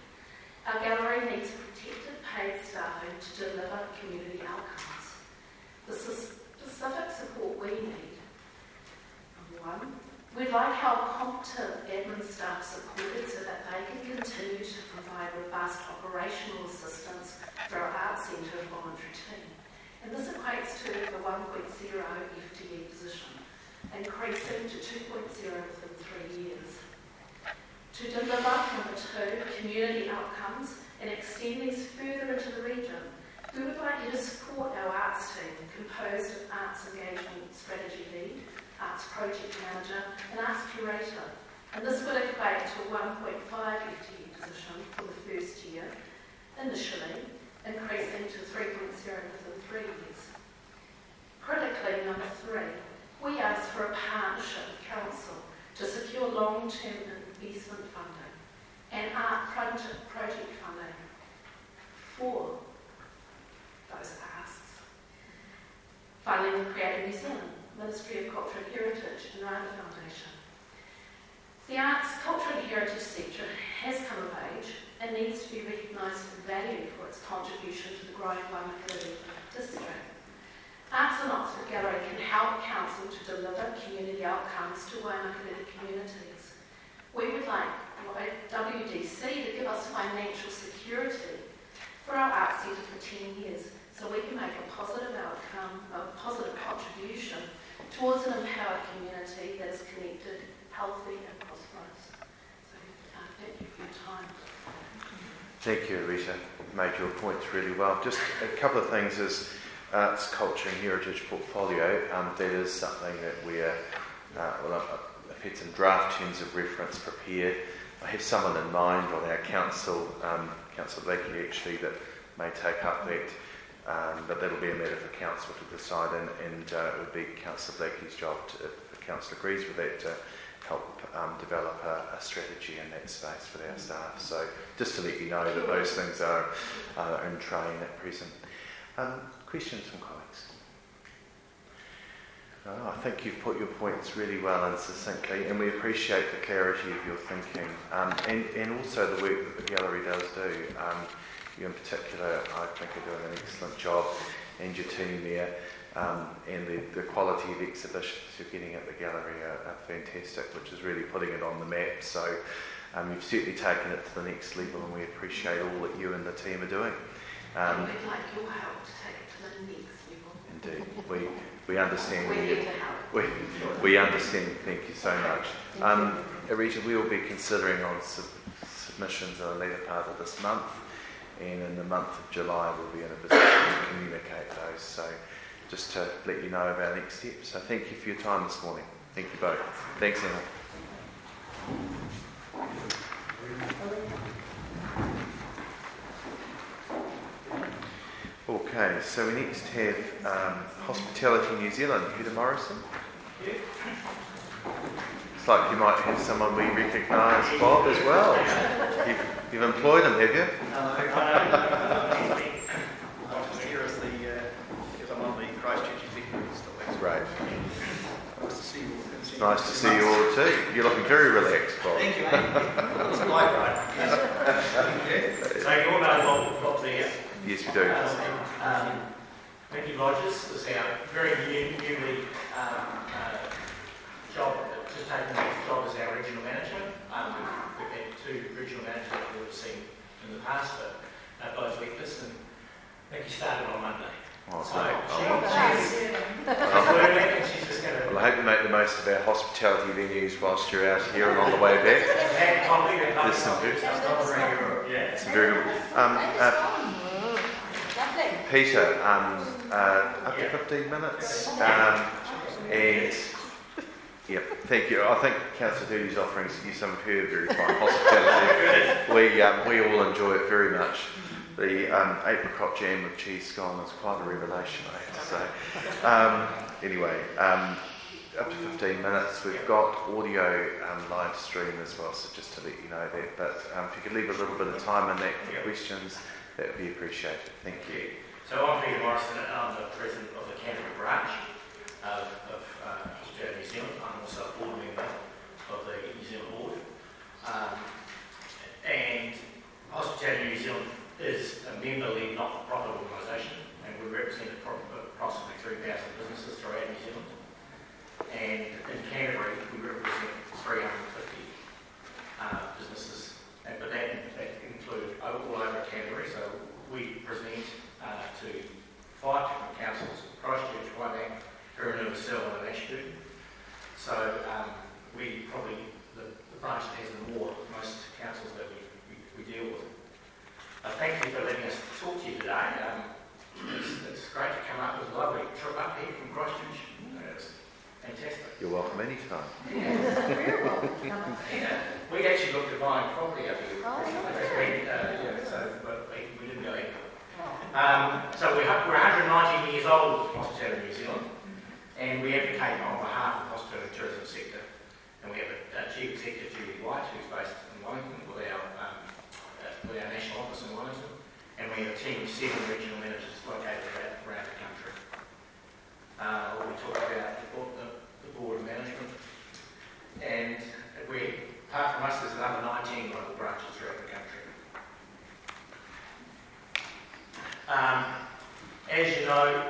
I: Our gallery needs protected paid staffing to deliver community outcomes. The specific support we need. Number 1, we'd like our competent admin staff supported so that they can continue to provide robust operational assistance for our Arts Centre and voluntary team. And this equates to the 1.0 FTE position, increasing to 2.0 within 3 years. To deliver, number 2, community outcomes and extend these further into the region, we would like you to support our arts team, composed of Arts Engagement Strategy Lead, Arts Project Manager and Arts Curator. And this would equate to a 1.5 FTE position for the first year, initially, increasing to 3.0 within 3 years. Critically, number 3, we ask for a partnership with Council to secure long-term investment funding and art project funding for those asks. Funding the Creative New Zealand, Ministry of Culture and Heritage and Rana Foundation. The arts, culture and heritage sector has come of age and needs to be recognised and valued for its contribution to the growing waimakariri district. Arts in Oxford Gallery can help Council to deliver community outcomes to waimakariri communities. We would like WDC to give us financial security for our arts centre for 10 years so we can make a positive outcome, a positive contribution towards an empowered community that is connected, healthy and prosperous. So thank you for your time.
A: Thank you, Rita. You made your points really well. Just a couple of things as Arts, Culture and Heritage portfolio. That is something that we're, I've had some draft terms of reference prepared. I have someone in mind on our council, Councillor Blakey actually, that may take up that, but that'll be a matter for council to decide, and it would be Councillor Blakey's job, if the council agrees with that, to help develop a strategy in that space for our staff. So just to let you know that those things are in train at present. Questions from colleagues? I think you've put your points really well and succinctly, and we appreciate the clarity of your thinking, and also the work that the gallery does do. You in particular, I think, are doing an excellent job, and your team there, and the quality of exhibitions you're getting at the gallery are fantastic, which is really putting it on the map. So you've certainly taken it to the next level, and we appreciate all that you and the team are doing.
I: And we'd like your help to take it to the next level.
A: Indeed, we understand.
I: We're here to help.
A: We understand. Thank you so much. Arita, we will be considering on submissions in the later part of this month, and in the month of July we'll be in a position to communicate those. So just to let you know of our next steps. So thank you for your time this morning. Thank you both. Thanks, Emma. Okay, so we next have Hospitality New Zealand, Peter Morrison. Yeah. It's like you might have someone we recognise, Bob, as well. You've employed him, have you?
J: No,
A: nice to see you all too. You're looking very relaxed, Bob.
J: Thank you, mate. It's a light ride. So you all know Bob there.
A: Yes, we do.
J: Wendy Rogers is our very newly job, just taken the job as our regional manager. We've had two regional managers that we've seen in the past, but both weakness, and Nikki started on Monday.
A: Oh,
J: So
A: great.
J: she's learning, and she's just going to...
A: Well, I hope you make the most of our hospitality venues whilst you're out here and on the way back. There's some good. Some very good. Peter, up to 15 minutes. And yeah, thank you. I think Councillor Doodie's offering you some of her very fine hospitality. We all enjoy it very much. The apricot jam with cheese scone is quite a revelation, I have to say. Anyway, up to 15 minutes. We've got audio live stream as well, so just to let you know that. But if you could leave a little bit of time in that for questions, that would be appreciated. Thank you.
J: So I'm Peter Morrison, and I'm the president of the Canterbury branch of Hospitality New Zealand. I'm also a board member of the New Zealand board. And Hospitality New Zealand is a member-led not-for-profit organisation, and we represent approximately 3,000 businesses throughout New Zealand. And in Canterbury, we represent 350 businesses, but that include all over Canterbury. So we present to 5 different councils: Christchurch, Waimakariri, Farrell, and Ashburton. So we probably the branch that has most councils that we deal with. Thank you for letting us talk to you today. It's great to come up with a lovely trip up here from Christchurch. It's fantastic.
A: You're welcome anytime.
E: Very welcome.
J: We actually looked at buying property up here. But we didn't go in. So we're 190 years old, Hospitality New Zealand, and we advocate on behalf of the hospitality and tourism sector. And we have a Chief Executive, Julie White, who's based in Wellington with our national office in Wellington, and we have a team of 7 regional managers located around the country. We talk about the board of management, and apart from us, there's another 19 local branches throughout the country. As you know,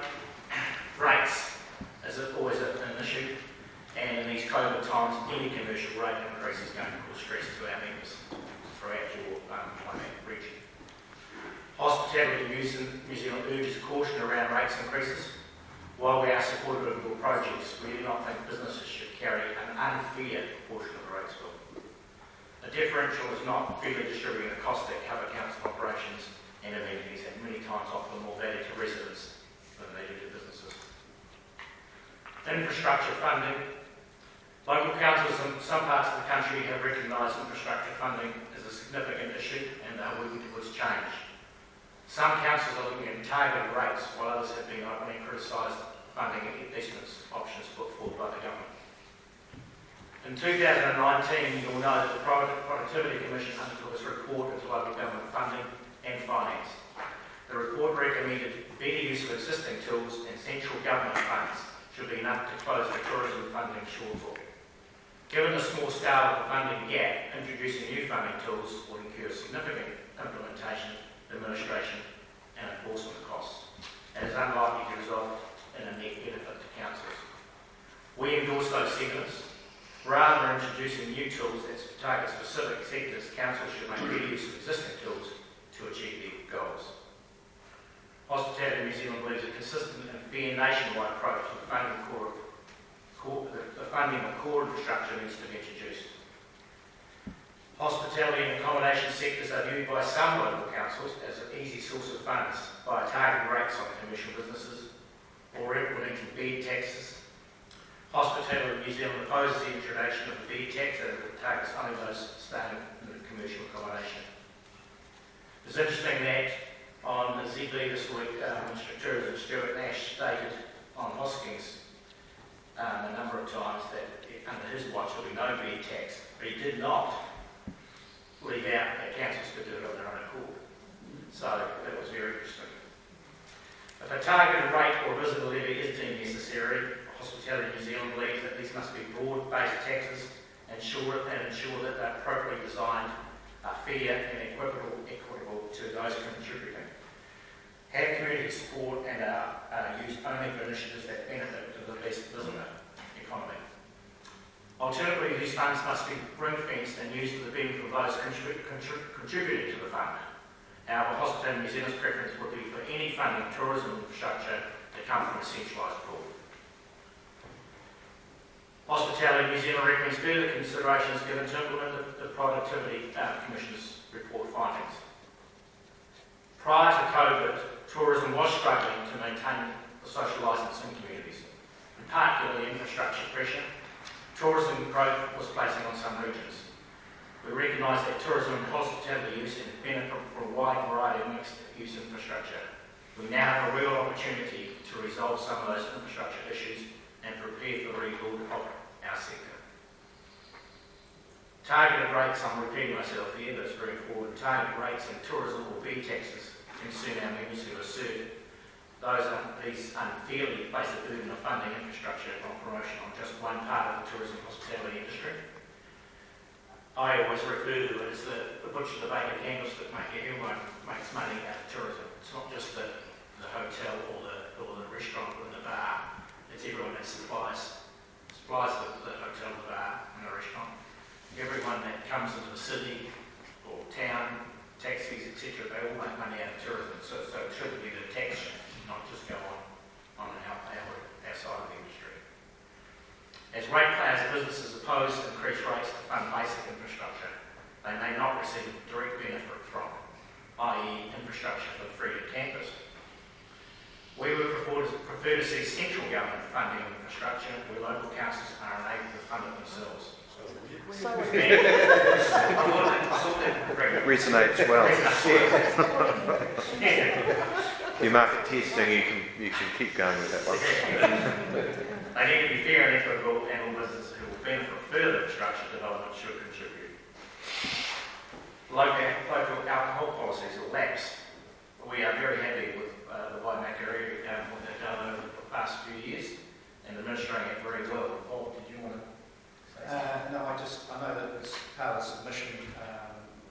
J: rates is always an issue, and in these COVID times, any commercial rate increase is going to cause stress to our members throughout your region. Hospitality New Zealand urges caution around rates increases. While we are supportive of your projects, we do not think businesses should carry an unfair portion of the rates bill. A differential is not fairly distributing the costs that cover council operations and amenities, and many times offer more value to residents than they do to businesses. Infrastructure funding. Local councils in some parts of the country have recognised infrastructure funding as a significant issue and are working towards change. Some councils are looking at targeted rates, while others have been openly criticised funding and investments options put forward by the government. In 2019, you'll know that the Productivity Commission undertook its report into local government funding and finance. The report recommended better use of existing tools and central government funds should be enough to close the tourism funding shortfall. Given the small scale of the funding gap, introducing new funding tools will incur significant implementation, administration and enforcement costs, and is unlikely to result in a net benefit to councils. We endorse those sentiments. Rather than introducing new tools that target specific sectors, councils should make better use of existing tools to achieve their goals. Hospitality New Zealand believes a consistent and fair nationwide approach to the funding of core infrastructure needs to be introduced. Hospitality and accommodation sectors are viewed by some local councils as an easy source of funds by targeting rates on commercial businesses or implementing bed taxes. Hospitality New Zealand opposes the introduction of the bed tax as it targets only those staying in commercial accommodation. It's interesting that on the ZB this week, Minister of Tourism Stuart Nash stated on Hoskins a number of times that under his watch there will be no bed tax, but he did not leave out that councils could do it on their own accord. So that was very interesting. I If a targeted rate or visitor levy is deemed necessary, Hospitality New Zealand believes that these must be broad-based taxes and ensure that they're appropriately designed, are fair and equitable to those contributing, have community support and are used only for initiatives that benefit to the best visitor economy. Alternatively, these funds must be ring-fenced and used for the benefit of those contributing to the fund. However, Hospitality New Zealand's preference would be for any funding tourism infrastructure to come from a centralised pool. Hospitality New Zealand recommends further considerations given to implement the Productivity Commission's report findings. Prior to COVID, tourism was struggling to maintain the social licence in communities, in particularly infrastructure pressure. Tourism growth was placing on some regions. We recognise that tourism and hospitality use and benefit from a wide variety of mixed use infrastructure. We now have a real opportunity to resolve some of those infrastructure issues and prepare for the rebuild of our sector. Targeted rates, I'm repeating myself here, but it's very important. Targeted rates in tourism or B taxes concern our members who assert these unfairly place a burden of funding infrastructure and promotion on just one part of the tourism hospitality industry. I always refer to it as the butcher, the baker, candlestick maker. Everyone makes money out of tourism. It's not just the hotel or the restaurant or the bar. It's everyone that supplies the hotel, the bar and the restaurant. Everyone that comes into the city or town, taxis, etc., they all make money out of tourism. So it shouldn't be the tax, not just go on outside of the industry. As ratepayers, businesses oppose increased rates to fund basic infrastructure they may not receive direct benefit from, i.e. infrastructure for the freedom campus. We would prefer to see central government funding infrastructure where local councils are unable to fund it themselves.
A: Resonates well. Your market testing, you can keep going with that one.
J: They need to be fair and equitable, and all businesses who will benefit from further infrastructure development should contribute. Local alcohol policies will lapse. We are very happy with the waimakariri, what they've done over the past few years, and administering it very well. Bob, did you want to say something?
D: No, I know that it's part of the submission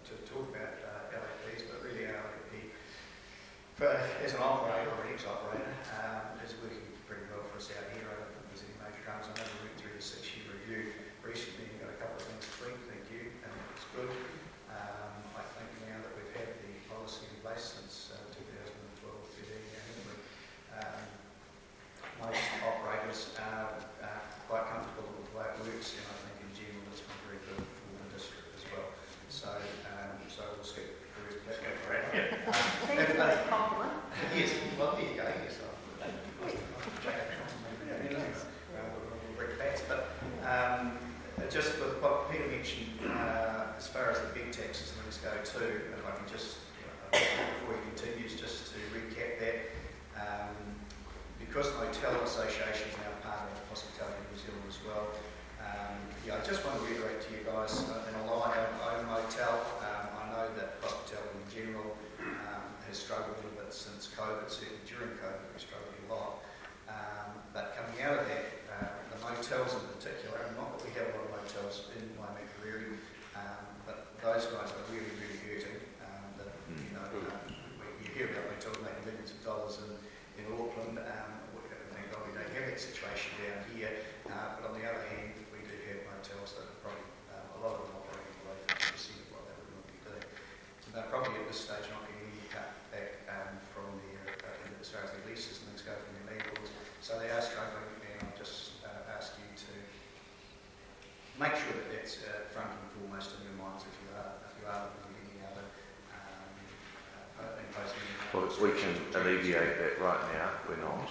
D: to talk about LAPs, but really our LAP, as an operator or an ex-operator, is working pretty well for us out here. I don't think there's any major dramas. I know we went through the 6-year review recently and got a couple of things to tweak, thank you, and it's good. I think now that we've had the policy in place since 2012-13, most operators are quite comfortable with the way it works, and I think in general it's been very good for the district as well. So we'll skip through that.
J: Let's go for it.
E: Thank you for the compliment.
D: Yes, well, there you go. Yes, but just with what Peter mentioned, as far as the big taxes and things go too, if I can just, before he continues, just to recap that, because the Motel Association is now part of Hospitality New Zealand as well, I just want to reiterate to you guys, and although I own a motel, I know that hospitality in general has struggled a little bit since COVID, certainly during COVID we struggled a lot. But coming out of that, the motels in particular, and not that we have a lot of motels in waimakariri, but those guys are really, really hurting. You hear about motels making millions of dollars in Auckland. Thank God we don't have that situation down here. But on the other hand, we do have motels that are probably, a lot of them operating below 50% of what they would normally do. And they're probably at this stage not getting any cut back from their, as far as their leases and things go from their landlords. So they are struggling, and I'll just ask you to make sure that that's front and foremost in your minds if you are looking at any other imposing.
A: Well, we can alleviate that right now, we're not.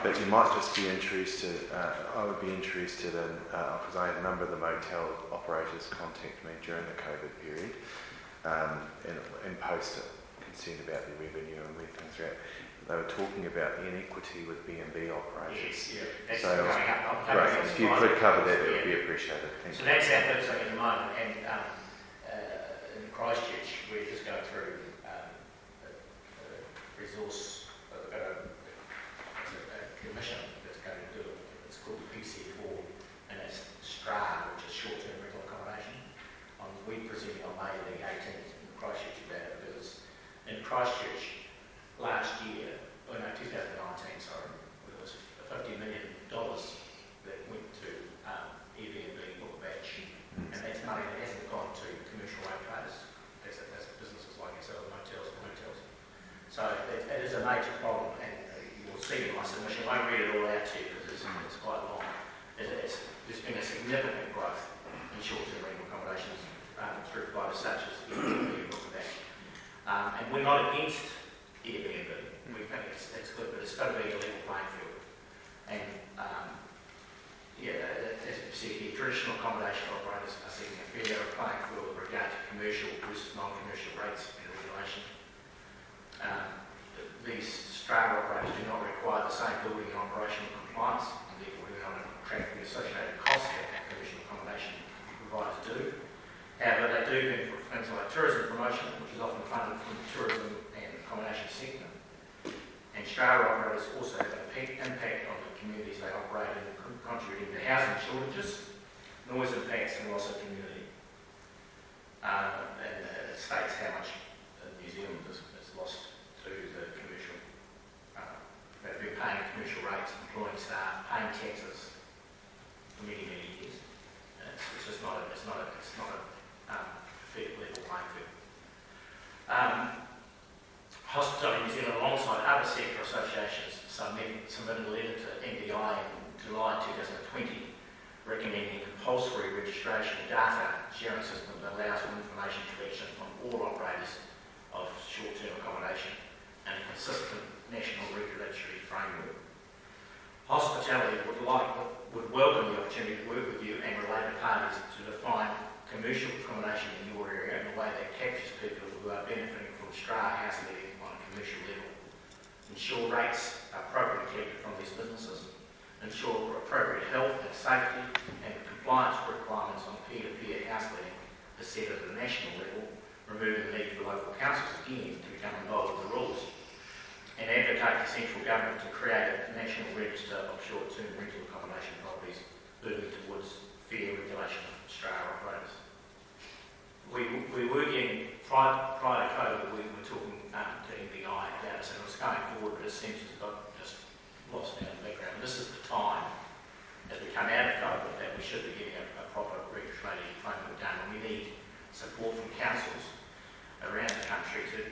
A: But you might just be interested, I would be interested in, because I had a number of the motel operators contact me during the COVID period and post concerned about their revenue and where things are at. They were talking about the inequity with B&B operators.
J: Yes, yeah.
A: So, great, if you could cover that, it would be appreciated. Thank you.
J: So that's our website at the moment, and in Christchurch, we're just going through resource, a commission that's going to do it. It's called the PC4, and it's STRA, which is short-term rental accommodation. We presented on May the 18th in Christchurch about it, because in Christchurch last year, 2019, sorry, it was $50 million that went to Airbnb book batch, and that's money that hasn't gone to commercial rate traders. That's businesses like ourselves, motels and hotels. So it is a major problem, and you'll see in my submission. I won't read it all out to you because it's quite long. There's been a significant growth in short-term rental accommodations through providers such as Airbnb and book batch. And we're not against Airbnb. We think it's good, but it's got to be a level playing field. And as you see here, traditional accommodation operators are seeking a fair playing field with regard to commercial versus non-commercial rates and regulation. These STRA operators do not require the same building and operational compliance, and therefore do not attract the associated costs that commercial accommodation providers do. However, they do benefit from things like tourism promotion, which is often funded from the tourism and accommodation sector. And STRA operators also have a big impact on the communities they operate in, contributing to housing shortages, noise impacts and loss of community. And it states how much New Zealand is lost to the commercial. They've been paying commercial rates, employing staff, paying taxes for many, many years. It's just not a fair level playing field. Hospitality New Zealand, alongside other sector associations, submitted a letter to NDI in July 2020 recommending compulsory registration data sharing system that allows for information collection from all operators of short-term accommodation and a consistent national regulatory framework. Hospitality would welcome the opportunity to work with you and related parties to define commercial accommodation in your area in a way that captures people who are benefiting from STRA house living on a commercial level. Ensure rates are appropriately collected from these businesses. Ensure appropriate health and safety and compliance requirements on peer-to-peer house living are set at the national level, removing the need for local councils again to become involved with the rules. And advocate the central government to create a national register of short-term rental accommodation properties, moving towards fair regulation of STRA operators. We were getting, prior to COVID, we were talking to NBI about this, and it was going forward, but it seems to have got just lost down in the background. And this is the time, as we come out of COVID, that we should be getting a proper regulatory framework done, and we need support from councils around the country to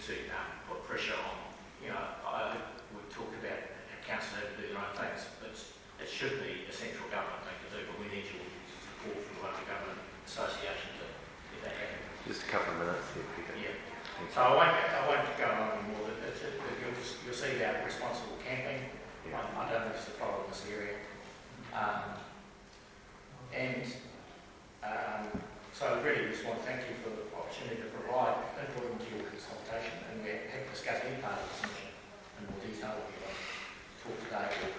J: put pressure on. We've talked about council have to do their own things, but it should be a central government thing to do, but we need your support from the local government association to get that happen.
A: Just a couple of minutes there, Peter.
J: Yeah. So I won't go on anymore. You'll see about responsible camping. Yeah. I don't think it's a problem in this area. So I really just want to thank you for the opportunity to provide input into your consultation, and we're happy to discuss any part of this mission in more detail if you want to talk today or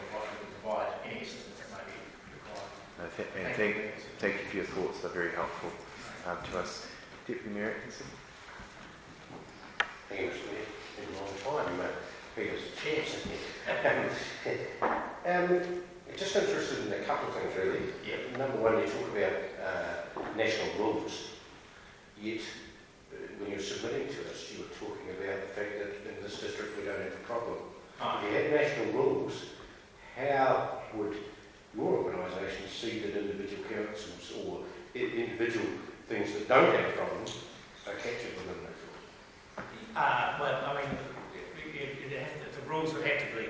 J: provide any assistance that may be required.
A: Thank you for your thoughts. They're very helpful to us. Deputy Mayor Atkinson.
K: Thank you, Mr. Mayor. It's been a long time. Peter's chairs. Just interested in a couple of things, really.
J: Yeah.
K: Number one, you talk about national rules, yet when you're submitting to us, you were talking about the fact that in this district we don't have a problem. If you had national rules, how would your organisation see that individual councils or individual things that don't have problems are captured within those rules?
J: Well, I mean, the rules would have to be,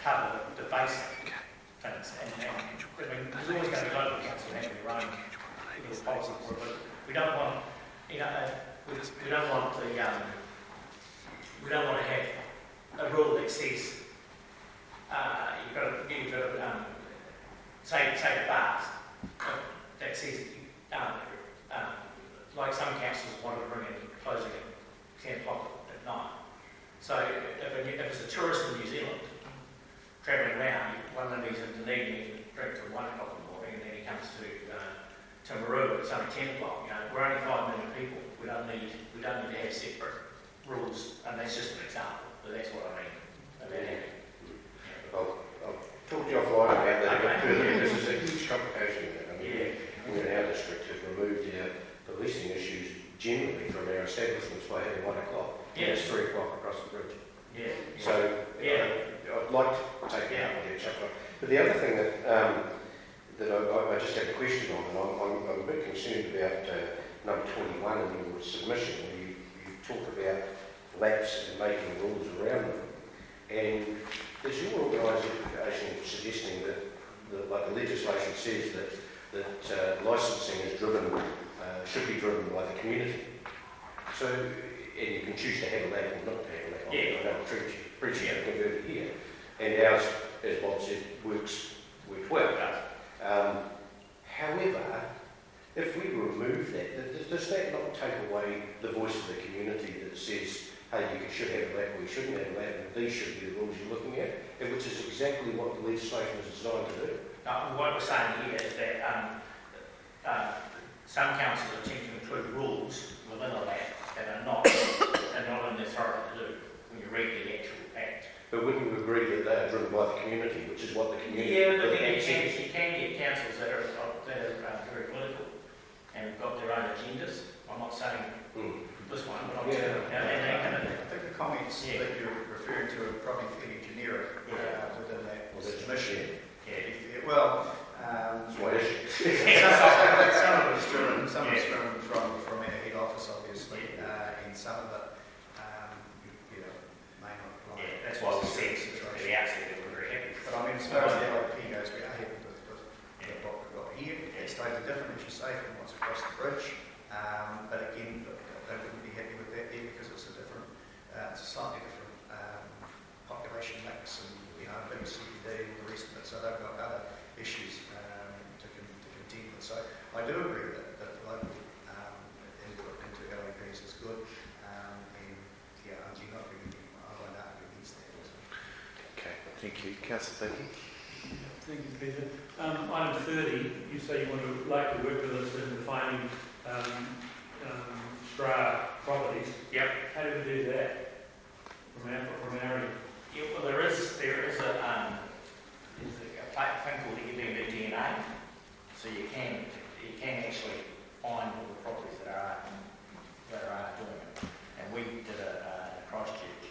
J: cover the basic things. And I mean, there's always going to be local council having their own little policy for it, but we don't want, we don't want to have a rule that says you've got to say the bars that says like some councils want to bring in closing at 10 o'clock at night. So if it's a tourist in New Zealand travelling around, one of these in Dunedin, he can drink till 1 o'clock in the morning, and then he comes to Timaru, it's only 10 o'clock. We're only 5 million people. We don't need to have separate rules, and that's just an example. But that's what I mean about having
K: like to take it out with you, Chuck. But the other thing that I just had a question on, and I'm a bit concerned about number 21 in your submission, where you talk about lapse and making rules around them. And is your organisation suggesting that like the legislation says that licensing is should be driven by the community? So, and you can choose to have a lab or not to have a lab.
J: Yeah.
K: I'm not preaching out converted here. And ours, as Bob said, works well. However, if we remove that, does that not take away the voice of the community that says, hey, you should have a lab, or you shouldn't have a lab, and these should be the rules you're looking at, and which is exactly what the legislation is designed to do?
J: What we're saying here is that some councils attempt to include rules within a lab that are not in their authority to do when you read the actual act.
K: But wouldn't you agree that they are driven by the community, which is what the community...
J: Yeah, but then you can get councils that are very political and have got their own agendas. I'm not saying this one, but I'm saying...
D: I think the comments that you're referring to are probably fairly generic within that submission. Well, some of it's driven from our head office, obviously, and some of it, may not apply.
J: Yeah, that's why we said at the outset that we're very happy.
D: But I mean, as far as the LOP goes, we are happy with what we've got here. It's totally different, as you say, from what's across the bridge. But again, they wouldn't be happy with that there because it's a slightly different population mix and, a big CBD and the rest of it. So they've got other issues to contend with. So I do agree that local input into LAPs is good. I won't argue against that.
A: Okay, thank you. Councillor Beattie.
L: Thank you, Peter. Item 30, you say you want to like to work with us in defining STRA properties.
J: Yep.
L: How do we do that from our end?
J: Yeah, well, there is a thing called EBB DNA, so you can actually find all the properties that are doing it. And we did a Christchurch.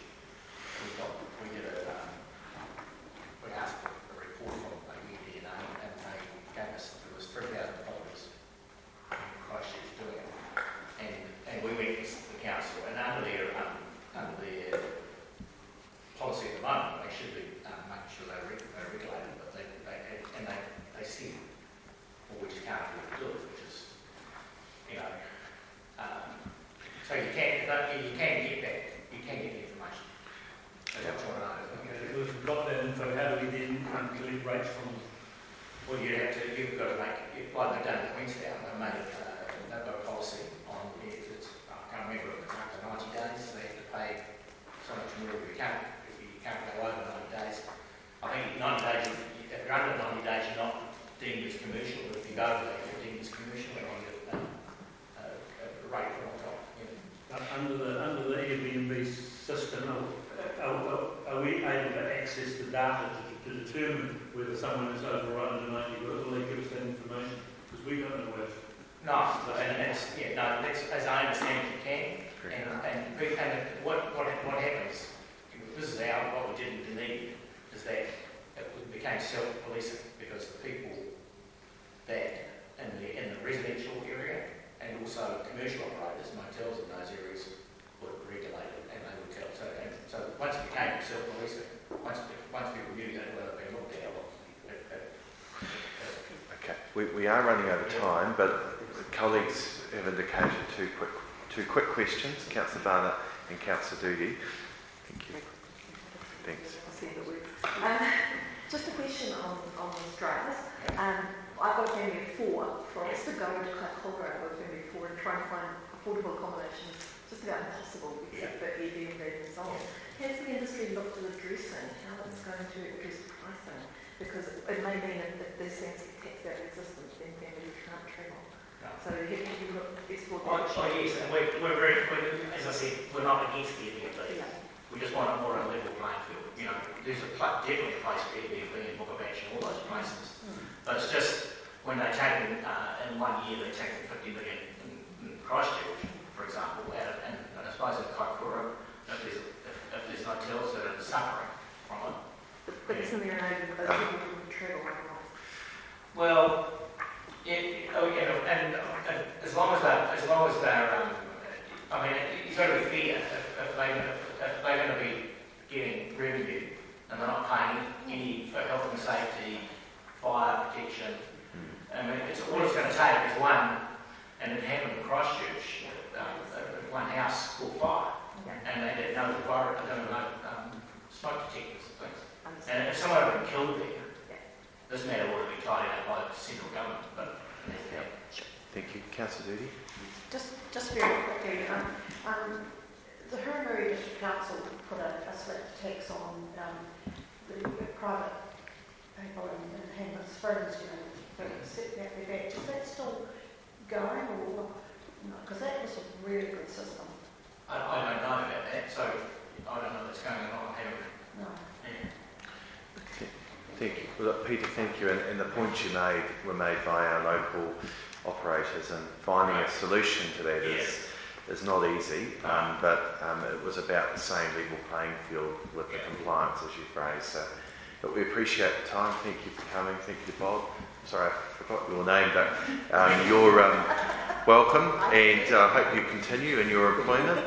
J: We asked for a report from EBB DNA, and they gave us, there was 3,000 properties in Christchurch doing it. And we went to the council, and under their policy at the moment, they should be making sure they're regulated, but they see which can't afford to do it, which is, so you can get that, you can get the information. That's what you want to know.
L: Okay, so if we've got that info, how do we then collect rates from them?
J: Well, you've got to make, like they've done in Queenstown, they've got a policy on, if it's, I can't remember, if it's after 90 days, they have to pay so much more if you can't go over 90 days. I think 90 days, if you're under 90 days, you're not deemed as commercial, but if you go over that, you're deemed as commercial, and you get a rate on top.
L: Under the Airbnb system, are we able to access the data to determine whether someone is over or under 90? Will they give us that information? Because we don't know if...
J: No, that's, as I understand it, you can. And what happens, this is what we did in Dunedin, is that it became self-policing because the people that in the residential area and also commercial operators, motels in those areas, were regulated and they would tell. So once it became self-policing, once people knew that, well, they've been looked at.
A: Okay, we are running over time, but colleagues have indicated two quick questions, Councillor Barnett and Councillor Doody. Thank you. Thanks.
E: Just a question on the STRAs. I've got a family of 4. For us to go into Colorado, I've got a family of 4 and try and find affordable accommodation is just about impossible except for Airbnb and so on. Has the industry looked at addressing how it's going to address pricing? Because it may mean if there's things tax out of existence, then families can't travel.
J: No.
E: So have you explored
J: Oh, yes, and we're very, as I said, we're not against the Airbnb.
E: Yeah.
J: We just want a more level playing field. There's definitely a place for Airbnb and Book of Action, all those places. But it's just when they take in 1 year, they take 50 million in Christchurch, for example, and I suppose in Kaikoura, if there's hotels that are suffering from it,
E: Isn't there an idea that people can travel across?
J: Well, and as long as they're, I mean, you've got to be fair. If they're going to be getting revenue and they're not paying any for health and safety, fire protection, I mean, all it's going to take is one, and it happened in Christchurch, one house caught fire, and they didn't know the fire, they don't know smoke detectors and things. And if someone had been killed there, this matter would have been tidied up by the central government. But
A: Thank you. Councillor Doody?
E: Just very quickly, the Hurunburi District Council put a slip tax on the private people and Hamlet's friends, you know, set that back. Is that still going or no? Because that was a really good system.
J: I don't know about that, so I don't know what's going on.
E: No.
J: Yeah.
A: Thank you. Well, look, Peter, thank you. And the points you made were made by our local operators, and finding a solution to that is not easy, but it was about the same level playing field with the compliance, as you phrased. But we appreciate the time. Thank you for coming. Thank you, Bob. Sorry, I forgot your name, but you're welcome, and I hope you continue in your employment,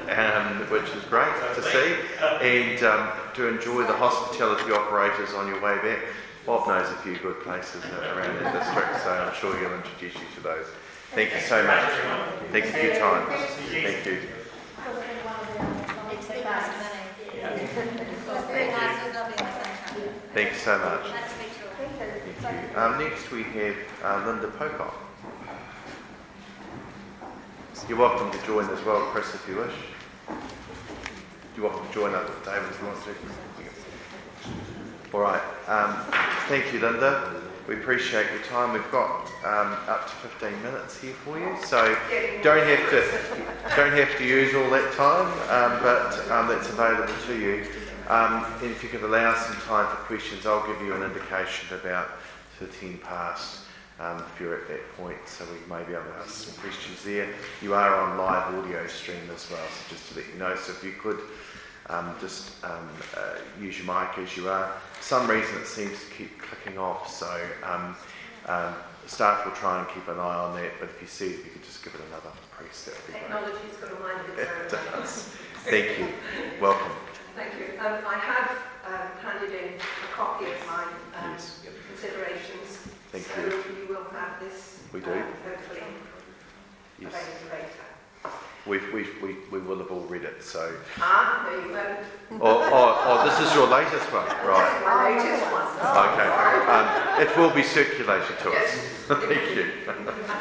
A: which is great to see, and to enjoy the hospitality operators on your way back. Bob knows a few good places around the district, so I'm sure he'll introduce you to those. Thank you so much. Thank you for your time. Thank you. Thank you so much. Thank you. Next we have Linda Pocock. You're welcome to join as well, Chris, if you wish. You're welcome to join up at the table if you want to. All right. Thank you, Linda. We appreciate your time. We've got up to 15 minutes here for you, so don't have to use all that time, but that's available to you. And if you could allow some time for questions, I'll give you an indication about 10 past if you're at that point, so we may be able to ask some questions there. You are on live audio stream as well, so just to let you know. So if you could just use your mic as you are. For some reason it seems to keep clicking off, so staff will try and keep an eye on that, but if you see it, you could just give it another press. That would be great.
M: Technology's got a mind of its own.
A: It does. Thank you. Welcome.
M: Thank you. I have handed in a copy of my considerations.
A: Thank
M: so
A: you.
M: You will have this.
A: We do.
M: Hopefully.
A: Yes.
M: Available later.
A: We will have all read it, so.
M: No, you won't.
A: Oh, this is your latest one, right?
M: This is my latest one.
A: Okay. It will be circulated to us. Thank you.
M: I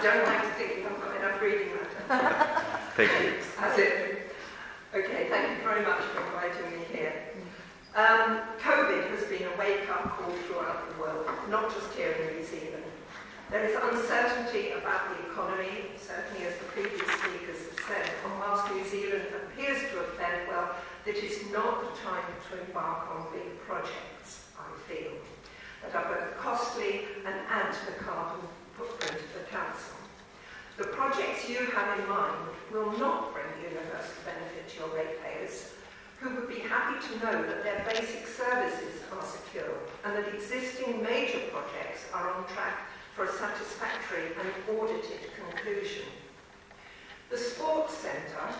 M: don't like to think I've got enough reading matter.
A: Thank you.
M: That's it. Okay, thank you very much for inviting me here. COVID has been a wake-up call throughout the world, not just here in New Zealand. There is uncertainty about the economy, certainly as the previous speakers have said, and whilst New Zealand appears to have fared well, it is not the time to embark on big projects, I feel, that are both costly and add to the carbon footprint of the Council. The projects you have in mind will not bring universal benefit to your ratepayers, who would be happy to know that their basic services are secure and that existing major projects are on track for a satisfactory and audited conclusion. The Sports Centre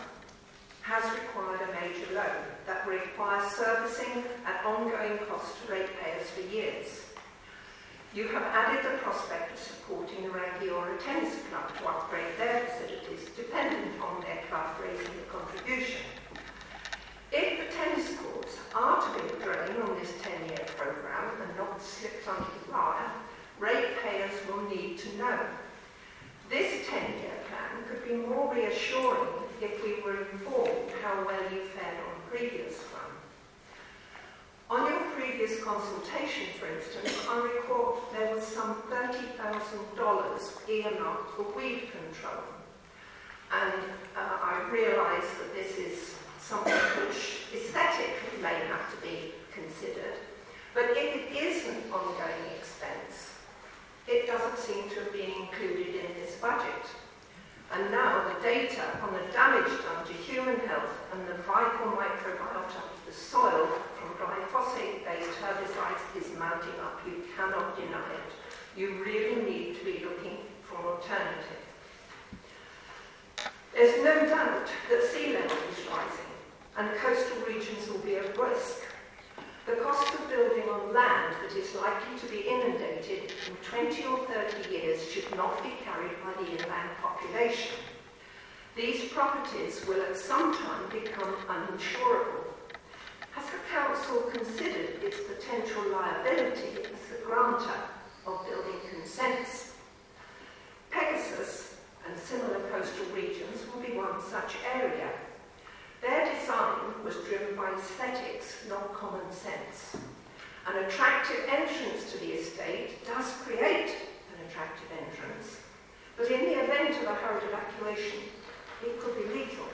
M: has required a major loan that requires servicing at ongoing cost to ratepayers for years. You have added the prospect of supporting the Rangiora Tennis Club to upgrade their facilities, dependent on their club raising the contribution. If the tennis courts are to be a drain on this 10-year programme and not slipped under the wire, ratepayers will need to know. This 10-year plan could be more reassuring if we were informed how well you fared on the previous one. On your previous consultation, for instance, I recall there was some $30,000 earmarked for weed control. And I realise that this is something which aesthetically may have to be considered. But if it is an ongoing expense, it doesn't seem to have been included in this budget. And now the data on the damage done to human health and the vital microbiota of the soil from from glyphosate-based herbicides is mounting up. You cannot deny it. You really need to be looking for an alternative. There's no doubt that sea level is rising and coastal regions will be at risk. The cost of building on land that is likely to be inundated in 20 or 30 years should not be carried by the inland population. These properties will at some time become uninsurable. Has the Council considered its potential liability as the grantor of building consents? Pegasus and similar coastal regions will be one such area. Their design was driven by aesthetics, not common sense. An attractive entrance to the estate does create an attractive entrance, but in the event of a hurried evacuation, it could be lethal.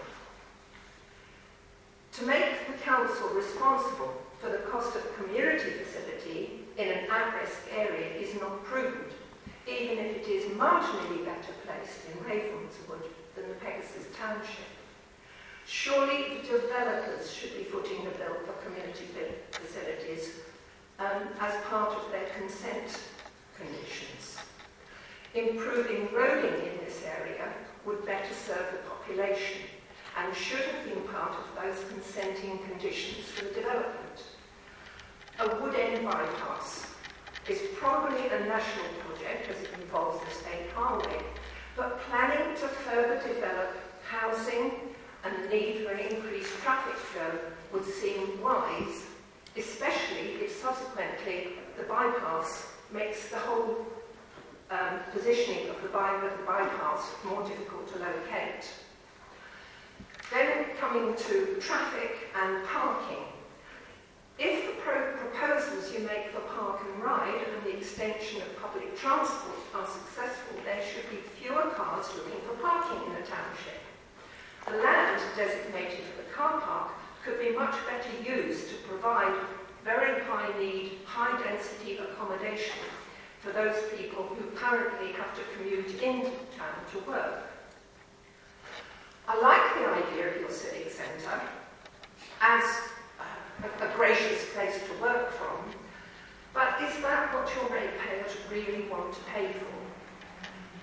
M: To make the Council responsible for the cost of a community facility in an at-risk area is not prudent, even if it is marginally better placed in Ravenswood than the Pegasus Township. Surely the developers should be footing the bill for community facilities as part of their consent conditions. Improving roading in this area would better serve the population and should have been part of those consenting conditions for the development. A wood end bypass is probably a national project as it involves the state highway, but planning to further develop housing and the need for increased traffic flow would seem wise, especially if subsequently the bypass makes the whole positioning of the bypass more difficult to locate. Then coming to traffic and parking. If the proposals you make for park and ride and the extension of public transport are successful, there should be fewer cars looking for parking in the township. The land designated for the car park could be much better used to provide very high need, high density accommodation for those people who currently have to commute into town to work. I like the idea of your civic centre as a gracious place to work from, but is that what your ratepayers really want to pay for?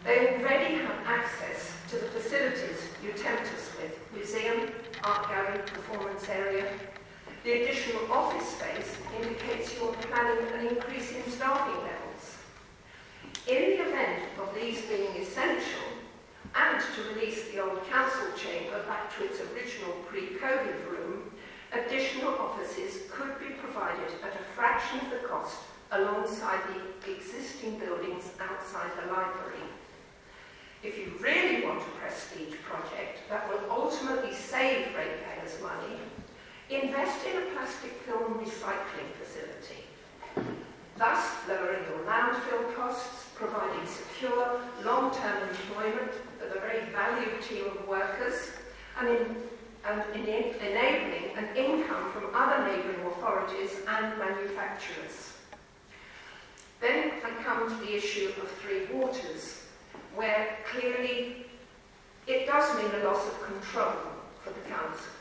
M: They already have access to the facilities you tempt us with: museum, art gallery, performance area. The additional office space indicates you're planning an increase in staffing levels. In the event of these being essential, and to release the old council chamber back to its original pre-COVID room, additional offices could be provided at a fraction of the cost alongside the existing buildings outside the library. If you really want a prestige project that will ultimately save ratepayers money, invest in a plastic film recycling facility, thus lowering your landfill costs, providing secure, long-term employment for the very valued team of workers, and enabling an income from other neighbouring authorities and manufacturers. Then I come to the issue of Three Waters, where clearly it does mean a loss of control for the council.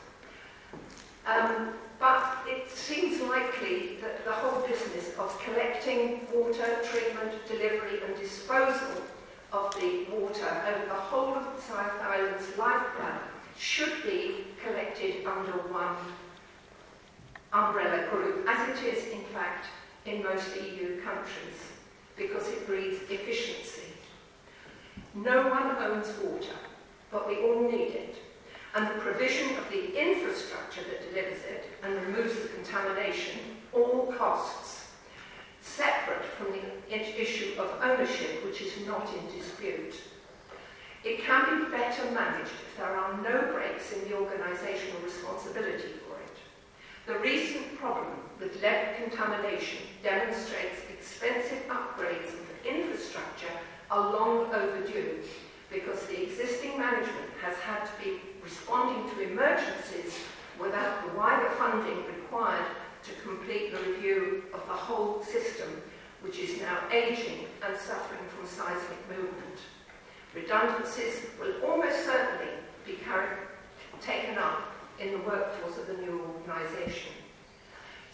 M: But it seems likely that the whole business of collecting water, treatment, delivery and disposal of the water over the whole of the South Island's lifeblood should be collected under one umbrella group, as it is, in fact, in most EU countries, because it breeds efficiency. No one owns water, but we all need it. And the provision of the infrastructure that delivers it and removes the contamination all costs, separate from the issue of ownership, which is not in dispute. It can be better managed if there are no breaks in the organisational responsibility for it. The recent problem with lead contamination demonstrates expensive upgrades of the infrastructure are long overdue, because the existing management has had to be responding to emergencies without the wider funding required to complete the review of the whole system, which is now ageing and suffering from seismic movement. Redundancies will almost certainly be taken up in the workforce of the new organisation.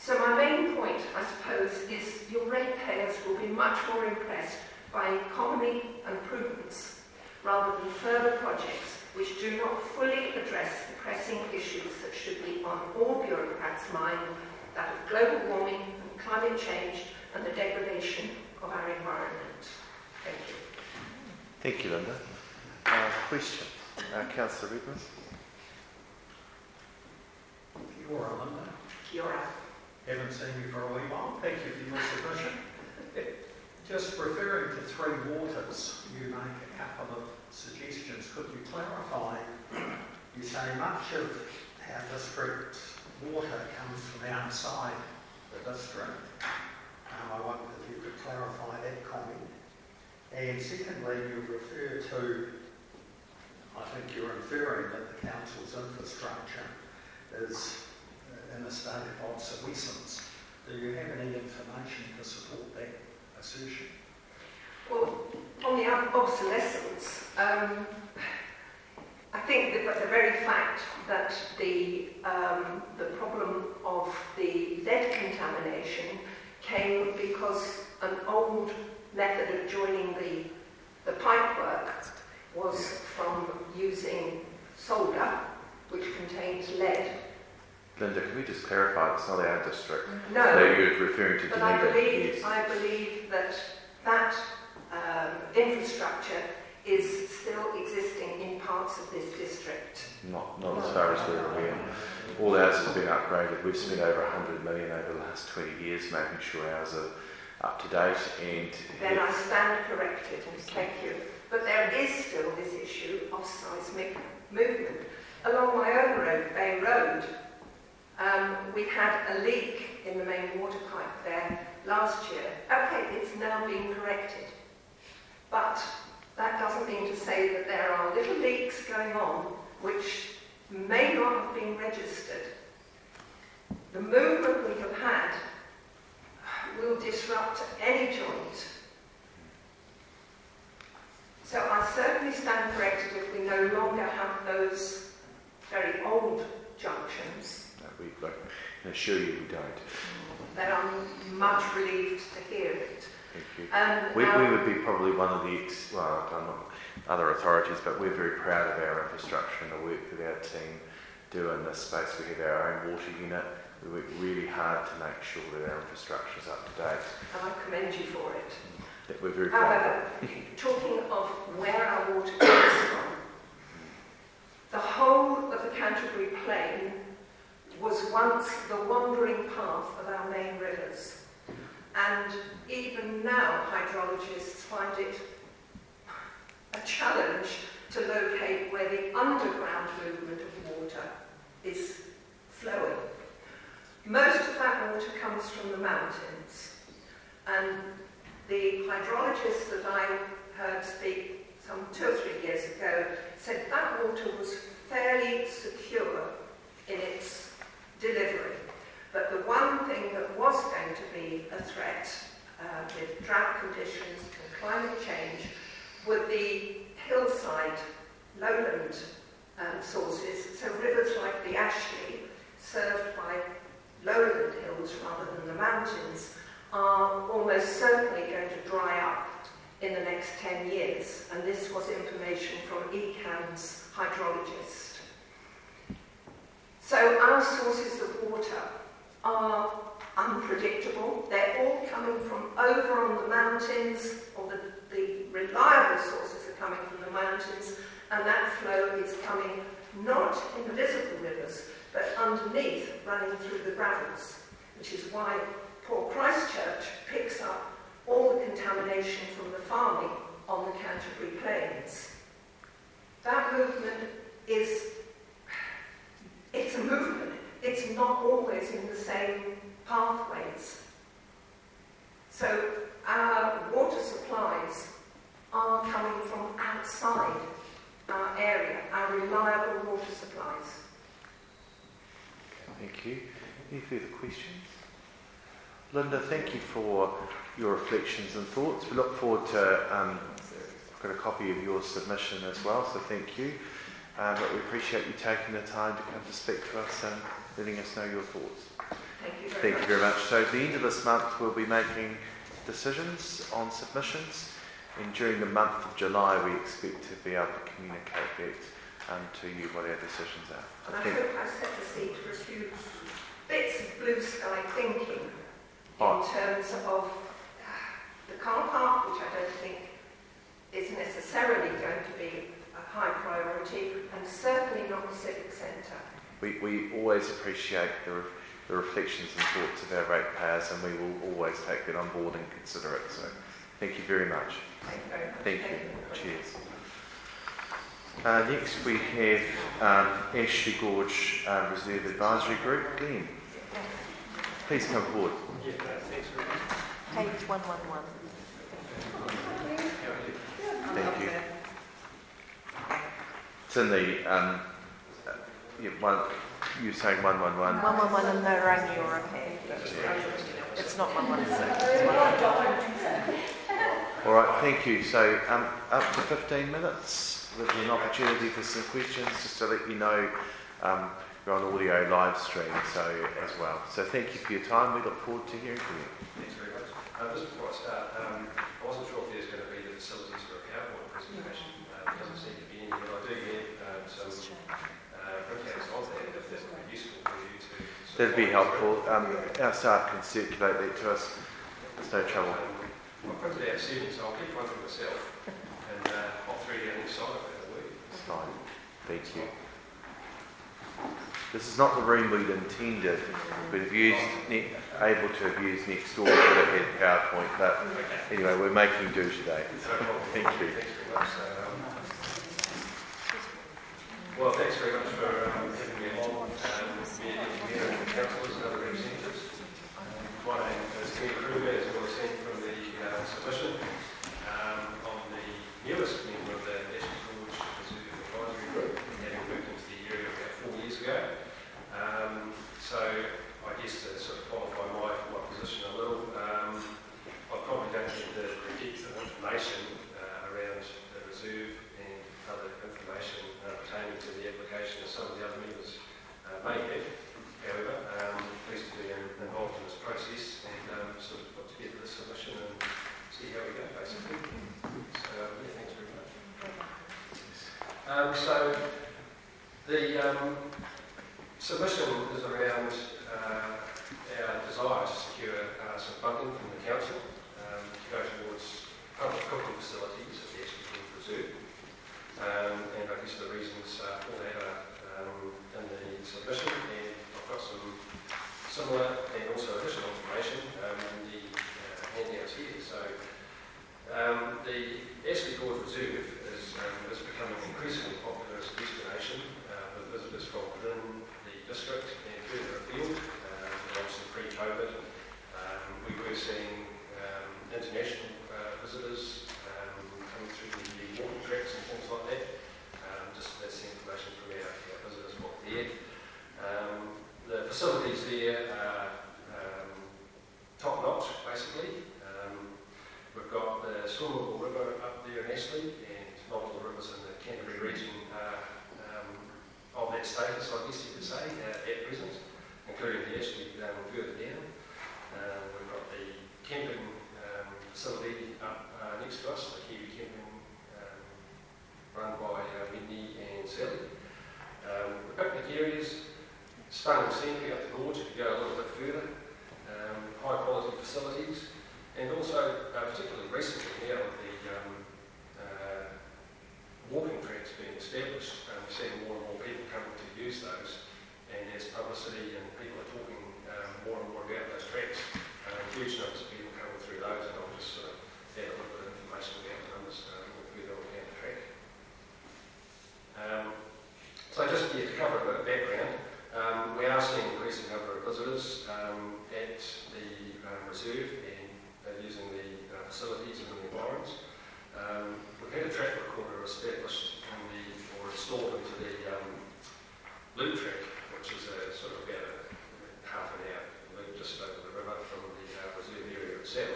M: So my main point, I suppose, is your ratepayers will be much more impressed by economy and prudence rather than further projects which do not fully address the pressing issues that should be on all bureaucrats' mind, that of global warming and climate change and the degradation of our environment. Thank you.
A: Thank you, Linda. Question. Councillor Redmond.
N: Kia ora, Linda.
M: Kia ora.
N: Haven't seen you for a wee while. Thank you for your submission. Just referring to Three Waters, you make a couple of suggestions. Could you clarify? You say much of our district's water comes from outside the district. I wonder if you could clarify that comment. And secondly, you refer to, I think you're inferring that the council's infrastructure is in a state of obsolescence. Do you have any information to support that assertion?
M: Well, on the obsolescence, I think that the very fact that the problem of the lead contamination came because an old method of joining the pipework was from using solder, which contains lead.
A: Linda, can we just clarify, it's not our district?
M: No.
A: That you're referring to
M: but
A: Dunedin.
M: I believe that infrastructure is still existing in parts of this district.
A: Not as far as we're aware. All ours has been upgraded. We've spent over 100 million over the last 20 years making sure ours are up to date. And
M: then I stand corrected, thank you. But there is still this issue of seismic movement. Along my own road, Bay Road, we had a leak in the main water pipe there last year. Okay, it's now being corrected. But that doesn't mean to say that there are little leaks going on which may not have been registered. The movement we have had will disrupt any joint. So I certainly stand corrected if we no longer have those very old junctions.
A: I can assure you we don't.
M: That I'm much relieved to hear it.
A: Thank you. We would be probably one of the, other authorities, but we're very proud of our infrastructure and the work that our team do in this space. We have our own water unit. We work really hard to make sure that our infrastructure is up to date.
M: And I commend you for it.
A: That we're very proud
M: However, talking of where our water comes from, the whole of the Canterbury Plain was once the wandering path of our main rivers. And even now, hydrologists find it a challenge to locate where the underground movement of water is flowing. Most of that water comes from the mountains. And the hydrologist that I heard speak some 2 or 3 years ago said that water was fairly secure in its delivery. But the one thing that was going to be a threat with drought conditions and climate change were the hillside, lowland sources. So rivers like the Ashley, served by lowland hills rather than the mountains, are almost certainly going to dry up in the next 10 years. And this was information from ECAN's hydrologist. So our sources of water are unpredictable. They're all coming from over on the mountains, or the reliable sources are coming from the mountains, and that flow is coming not in the visible rivers, but underneath, running through the gravels, which is why Port Christchurch picks up all the contamination from the farming on the Canterbury Plains. That movement it's a movement. It's not always in the same pathways. So our water supplies are coming from outside our area, our reliable water supplies.
A: Thank you. Any further questions? Linda, thank you for your reflections and thoughts. We look forward to, I've got a copy of your submission as well, so thank you. But we appreciate you taking the time to come to speak to us and letting us know your thoughts.
M: Thank you very
A: Thank
M: much.
A: you very much. So at the end of this month, we'll be making decisions on submissions, and during the month of July, we expect to be able to communicate that to you what our decisions are.
M: And I hope I set the seed for a few bits of blue sky thinking in terms of the car park, which I don't think is necessarily going to be a high priority, and certainly not the civic centre.
A: We always appreciate the reflections and thoughts of our ratepayers, and we will always take that on board and consider it. So thank you very much.
M: Thank you very much.
A: Thank you. Cheers. Next we have Ashley Gorge Reserve Advisory Group. Glenn, please come forward.
C: Page 111.
A: Thank you. It's in the you're saying 111.
C: 111 in the Rangi or okay. It's not 116.
A: All right, thank you. So up to 15 minutes with an opportunity for some questions, just to let you know you're on audio live stream as well. So thank you for your time. We look forward to hearing from you.
O: Thanks very much. Just before I start, I wasn't sure if there's going to be the facilities for a PowerPoint presentation. There doesn't seem to be any, but I do have some printouts of that if that would be useful for you to...
A: That'd be helpful. Our staff can circulate that to us. There's no trouble.
O: I printed out 7, so I'll keep one for myself and I'll 3D on each side of it.
A: It's fine. Thank you. This is not the room we'd intended. We'd have able to have used next door to have had PowerPoint, but anyway, we're making do today. Thank you.
O: Thanks very much. Well, thanks very much for having me along. Me and councillors and other representatives. My name is Ken Kruger, as you will have seen from the submission. I'm the newest member of the Ashley Gorge Reserve Advisory Group, having moved into the area about 4 years ago. So I guess to sort of qualify my position a little, I probably don't have the depth of information around the reserve and other information pertaining to the application as some of the other members may have. However, pleased to be involved in this process and sort of put together the submission and see how we go, basically. So, yeah, thanks very much. So, the submission is around our desire to secure some funding from the council to go towards public cooking facilities at the Ashley Gorge Reserve. And I guess the reasons for that are in the submission, and I've got some similar and also additional information in the handouts here. So the Ashley Gorge Reserve is becoming increasingly popular as a destination with visitors from within the district and further afield. Obviously pre-COVID, we were seeing international visitors coming through the walking tracks and things like that. Just that's the information from our visitors what there. The facilities there are top-notch, basically. We've got the swimmable river up there in Ashley, and multiple rivers in the Canterbury region of that status, I guess you could say, at present, including the Ashley further down. We've got the camping facility up next to us, the Kiwi Camping run by Wendy and Shirley. The picnic areas, stunning scenery up the gorge if you go a little bit further, high quality facilities, and also particularly recently now with the walking tracks being established, we're seeing more and more people coming to use those, and there's publicity and people are talking more and more about those tracks. Huge numbers of people coming through those, and I'll just sort of add a little bit of information about the numbers more further on down the track. So just to cover a bit of background, we are seeing an increasing number of visitors at the reserve and using the facilities and the environments. We've had a track recorder established or installed into the loop track, which is a sort of about half an hour loop just over the river from the reserve area itself.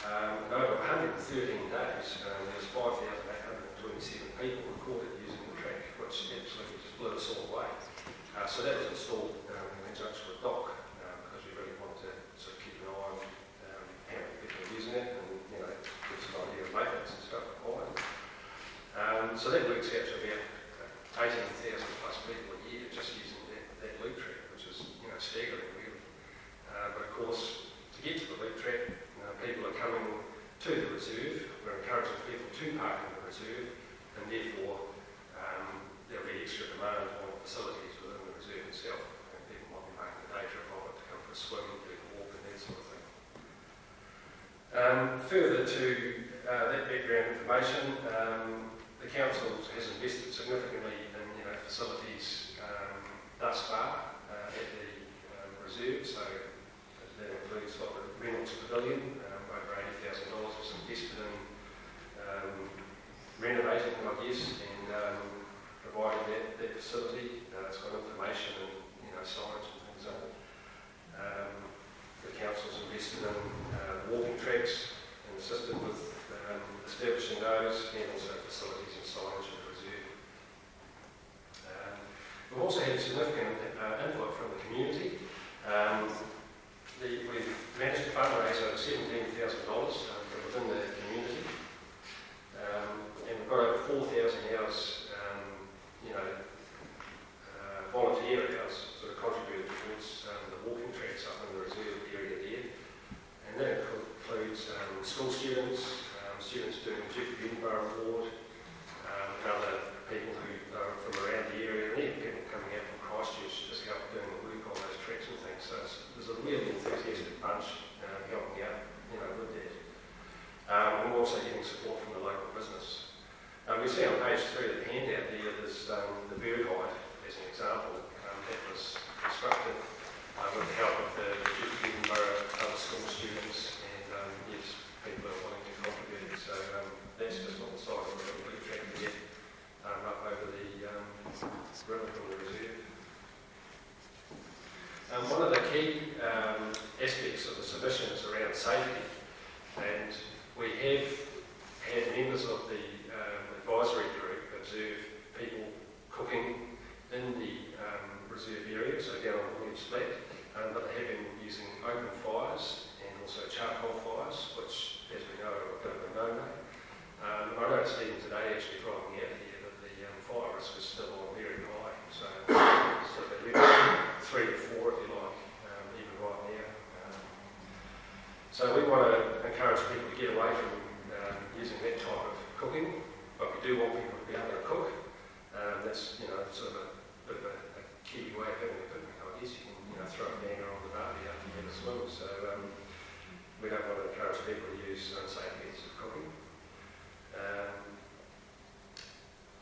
O: In over 113 days, there's 5,827 people recorded using the track, which absolutely just blew us all away. So that was installed in conjunction with DOC, because we So that works out to about 18,000 plus people a year just using that loop track, which is staggering really. But of course, to get to the loop track, people are coming to the reserve. We're encouraging people to park in the reserve, and therefore there'll be extra demand on facilities within the reserve itself. And people might be making a day trip of it to come for a swim, do a walk, and that sort of thing. Further to that background information, the council has invested significantly in facilities thus far at the reserve. So that includes the Reynolds Pavilion, over $80,000 was invested in renovating, I guess, and providing that facility. It's got information and signage and things on it. The council's invested in walking tracks and assisted with establishing those, and also facilities and signage in the reserve. We've also had significant input from the community. We've managed to fundraise over $17,000 from within the community, and we've got over 4,000 hours, volunteer hours, sort of contributed towards the walking tracks up in the reserve area there, and that includes school students, students doing the Duke of Edinburgh Award, and other people who are from around the area, and even people coming out from Christchurch to just help doing the work on those tracks and things. So there's a really enthusiastic bunch helping out, with that. And we're also getting support from the local business. We see on page 3 of the handout there's the bird hide as an example. That was constructed with the help of the Duke of Edinburgh, other school students, and yes, people are wanting to contribute. So that's just on the side of the little track there, up over the river from the reserve. One of the key aspects of the submission is around safety, and we have had members of the advisory group observe people cooking in the reserve area, so down on the Williams Flat, but they have been using open fires and also charcoal fires, which, as we know, are a bit of a no-no. I noticed even today, actually driving out here, that the fire risk is still on very high, so they're 3 to 4, if you like, even right now. So we want to encourage people to get away from using that type of cooking, but we do want people to be able to cook. That's sort of a bit of a key way of having a picnic, I guess. You can throw a banger on the barbie after you have a swim. So we don't want to encourage people to use unsafe methods of cooking.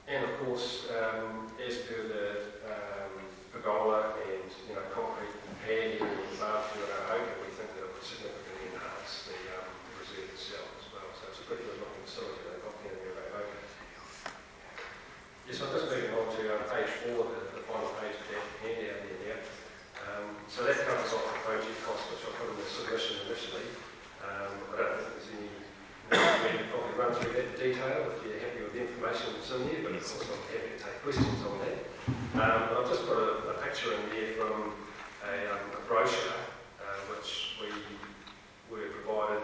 O: And of course, as per the pergola and concrete pad area in the bathroom at Oakham, we think that it would significantly enhance the reserve itself as well. So it's a pretty good looking facility they've got down there at Oakham. Yes, I'm just moving on to page 4, the final page of that handout there now. So that covers off the project cost, which I put in the submission initially. I don't think there's any need to probably run through that in detail if you're happy with the information that's in there, but of course I'm happy to take questions on that. But I've just put a picture in there from a brochure which we were provided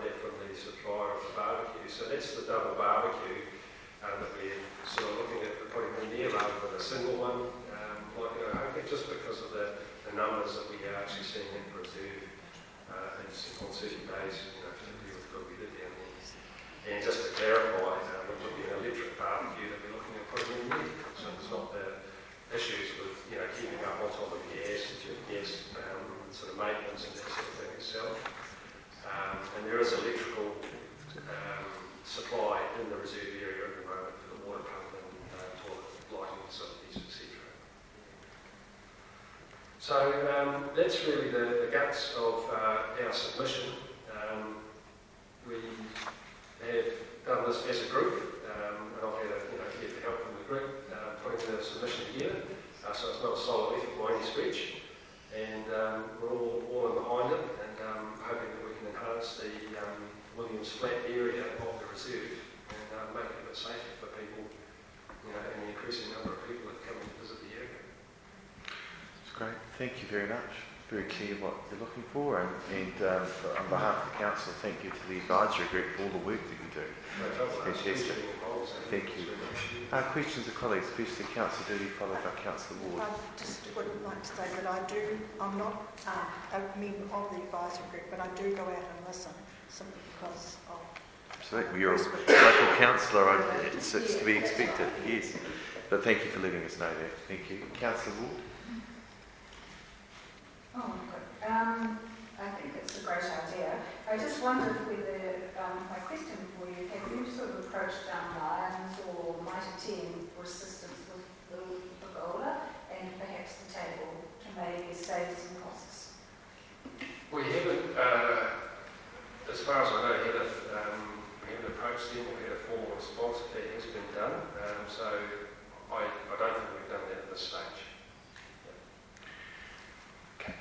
O: there from the supplier of the barbecue. So that's the double barbecue that we're sort of looking at putting in there rather than a single one, just because of the numbers that we are actually seeing in the reserve on certain days, particularly with what we did down there. And just to clarify, it would be an electric barbecue that we're looking at putting in there. So there's not the issues with keeping up on top of gas sort of maintenance and that sort of thing itself. And there is electrical supply in the reserve area at the moment for the water pump and toilet lighting facilities, etc. So that's really the guts of our submission. We have done this as a group, and I've had the help from the group putting the submission together. So it's not a solo effort by any stretch, and we're all in behind it, and hoping that we can enhance the Williams Flat area of the reserve and make it a bit safer for people, and the increasing number of people that come and visit the area.
A: That's great. Thank you very much. very clear what you're looking for, and on behalf of the council, thank you to the advisory group for all the work that you do. Fantastic. Thank you. Questions of colleagues, firstly Councillor Dooley, followed by Councillor Ward.
E: I just would like to say that I'm not a member of the advisory group, but I do go out and listen simply because of...
A: Absolutely. You're a local councillor, it's to be expected, yes. But thank you for letting us know that. Thank you. Councillor Ward?
P: Oh, good. I think it's a great idea. I just wondered whether, my question for you, have you sort of approached Lions or Mitre 10 for assistance with the pergola and perhaps the table to maybe save some costs?
O: We haven't, as far as I know, we haven't approached them or had a formal response if that has been done. So I don't think we've done that at this stage.
A: Okay.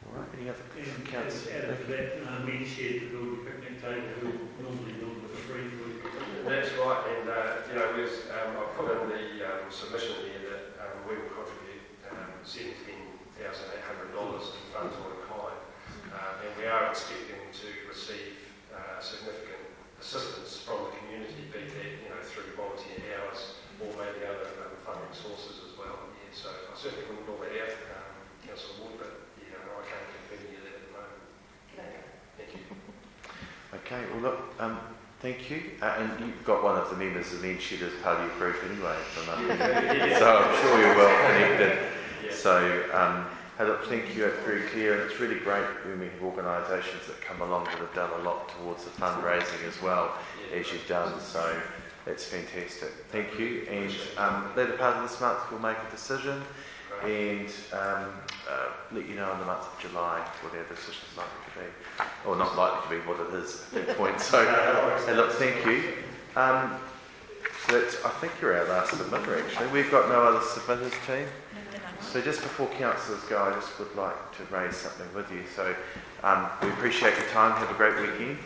A: All right. Any other
L: And
A: councillors?
L: out of that, men shared the build picnic table who normally build with a free food.
O: That's right, and I've put in the submission there that we will contribute $17,800 in funds on a client, and we are expecting to receive significant assistance from the community, be that through volunteer hours or maybe other funding sources as well. Yeah, so I certainly wouldn't rule that out, Councillor Ward, but I can't confirm you that at the moment. Thank you.
A: Okay, well look, thank you. And you've got one of the members of the Entail as part of your group anyway, so I'm sure you're well connected.
O: Yeah.
A: So, hey, look, thank you, it's very clear, and it's really great when we have organisations that come along that have done a lot towards the fundraising as well, as you've done, so it's fantastic. Thank you, and later part of this month we'll make a decision and let you know in the month of July what our decision is likely to be, or not likely to be, what it is at that point. So, hey, look, thank you. So that's, I think you're our last submitter actually. We've got no other submitters, team. So just before councillors go, I just would like to raise something with you. So we appreciate your time. Have a great weekend.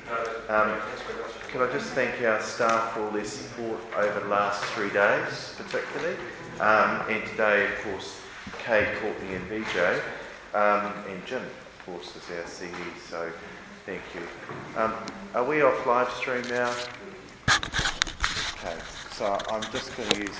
A: Can I just thank our staff for all their support over the last 3 days, particularly. And today, of course, Kay, Courtney and BJ, and Jim, of course, is our CE. So thank you. Are we off live stream now? Okay. So I'm just going to use,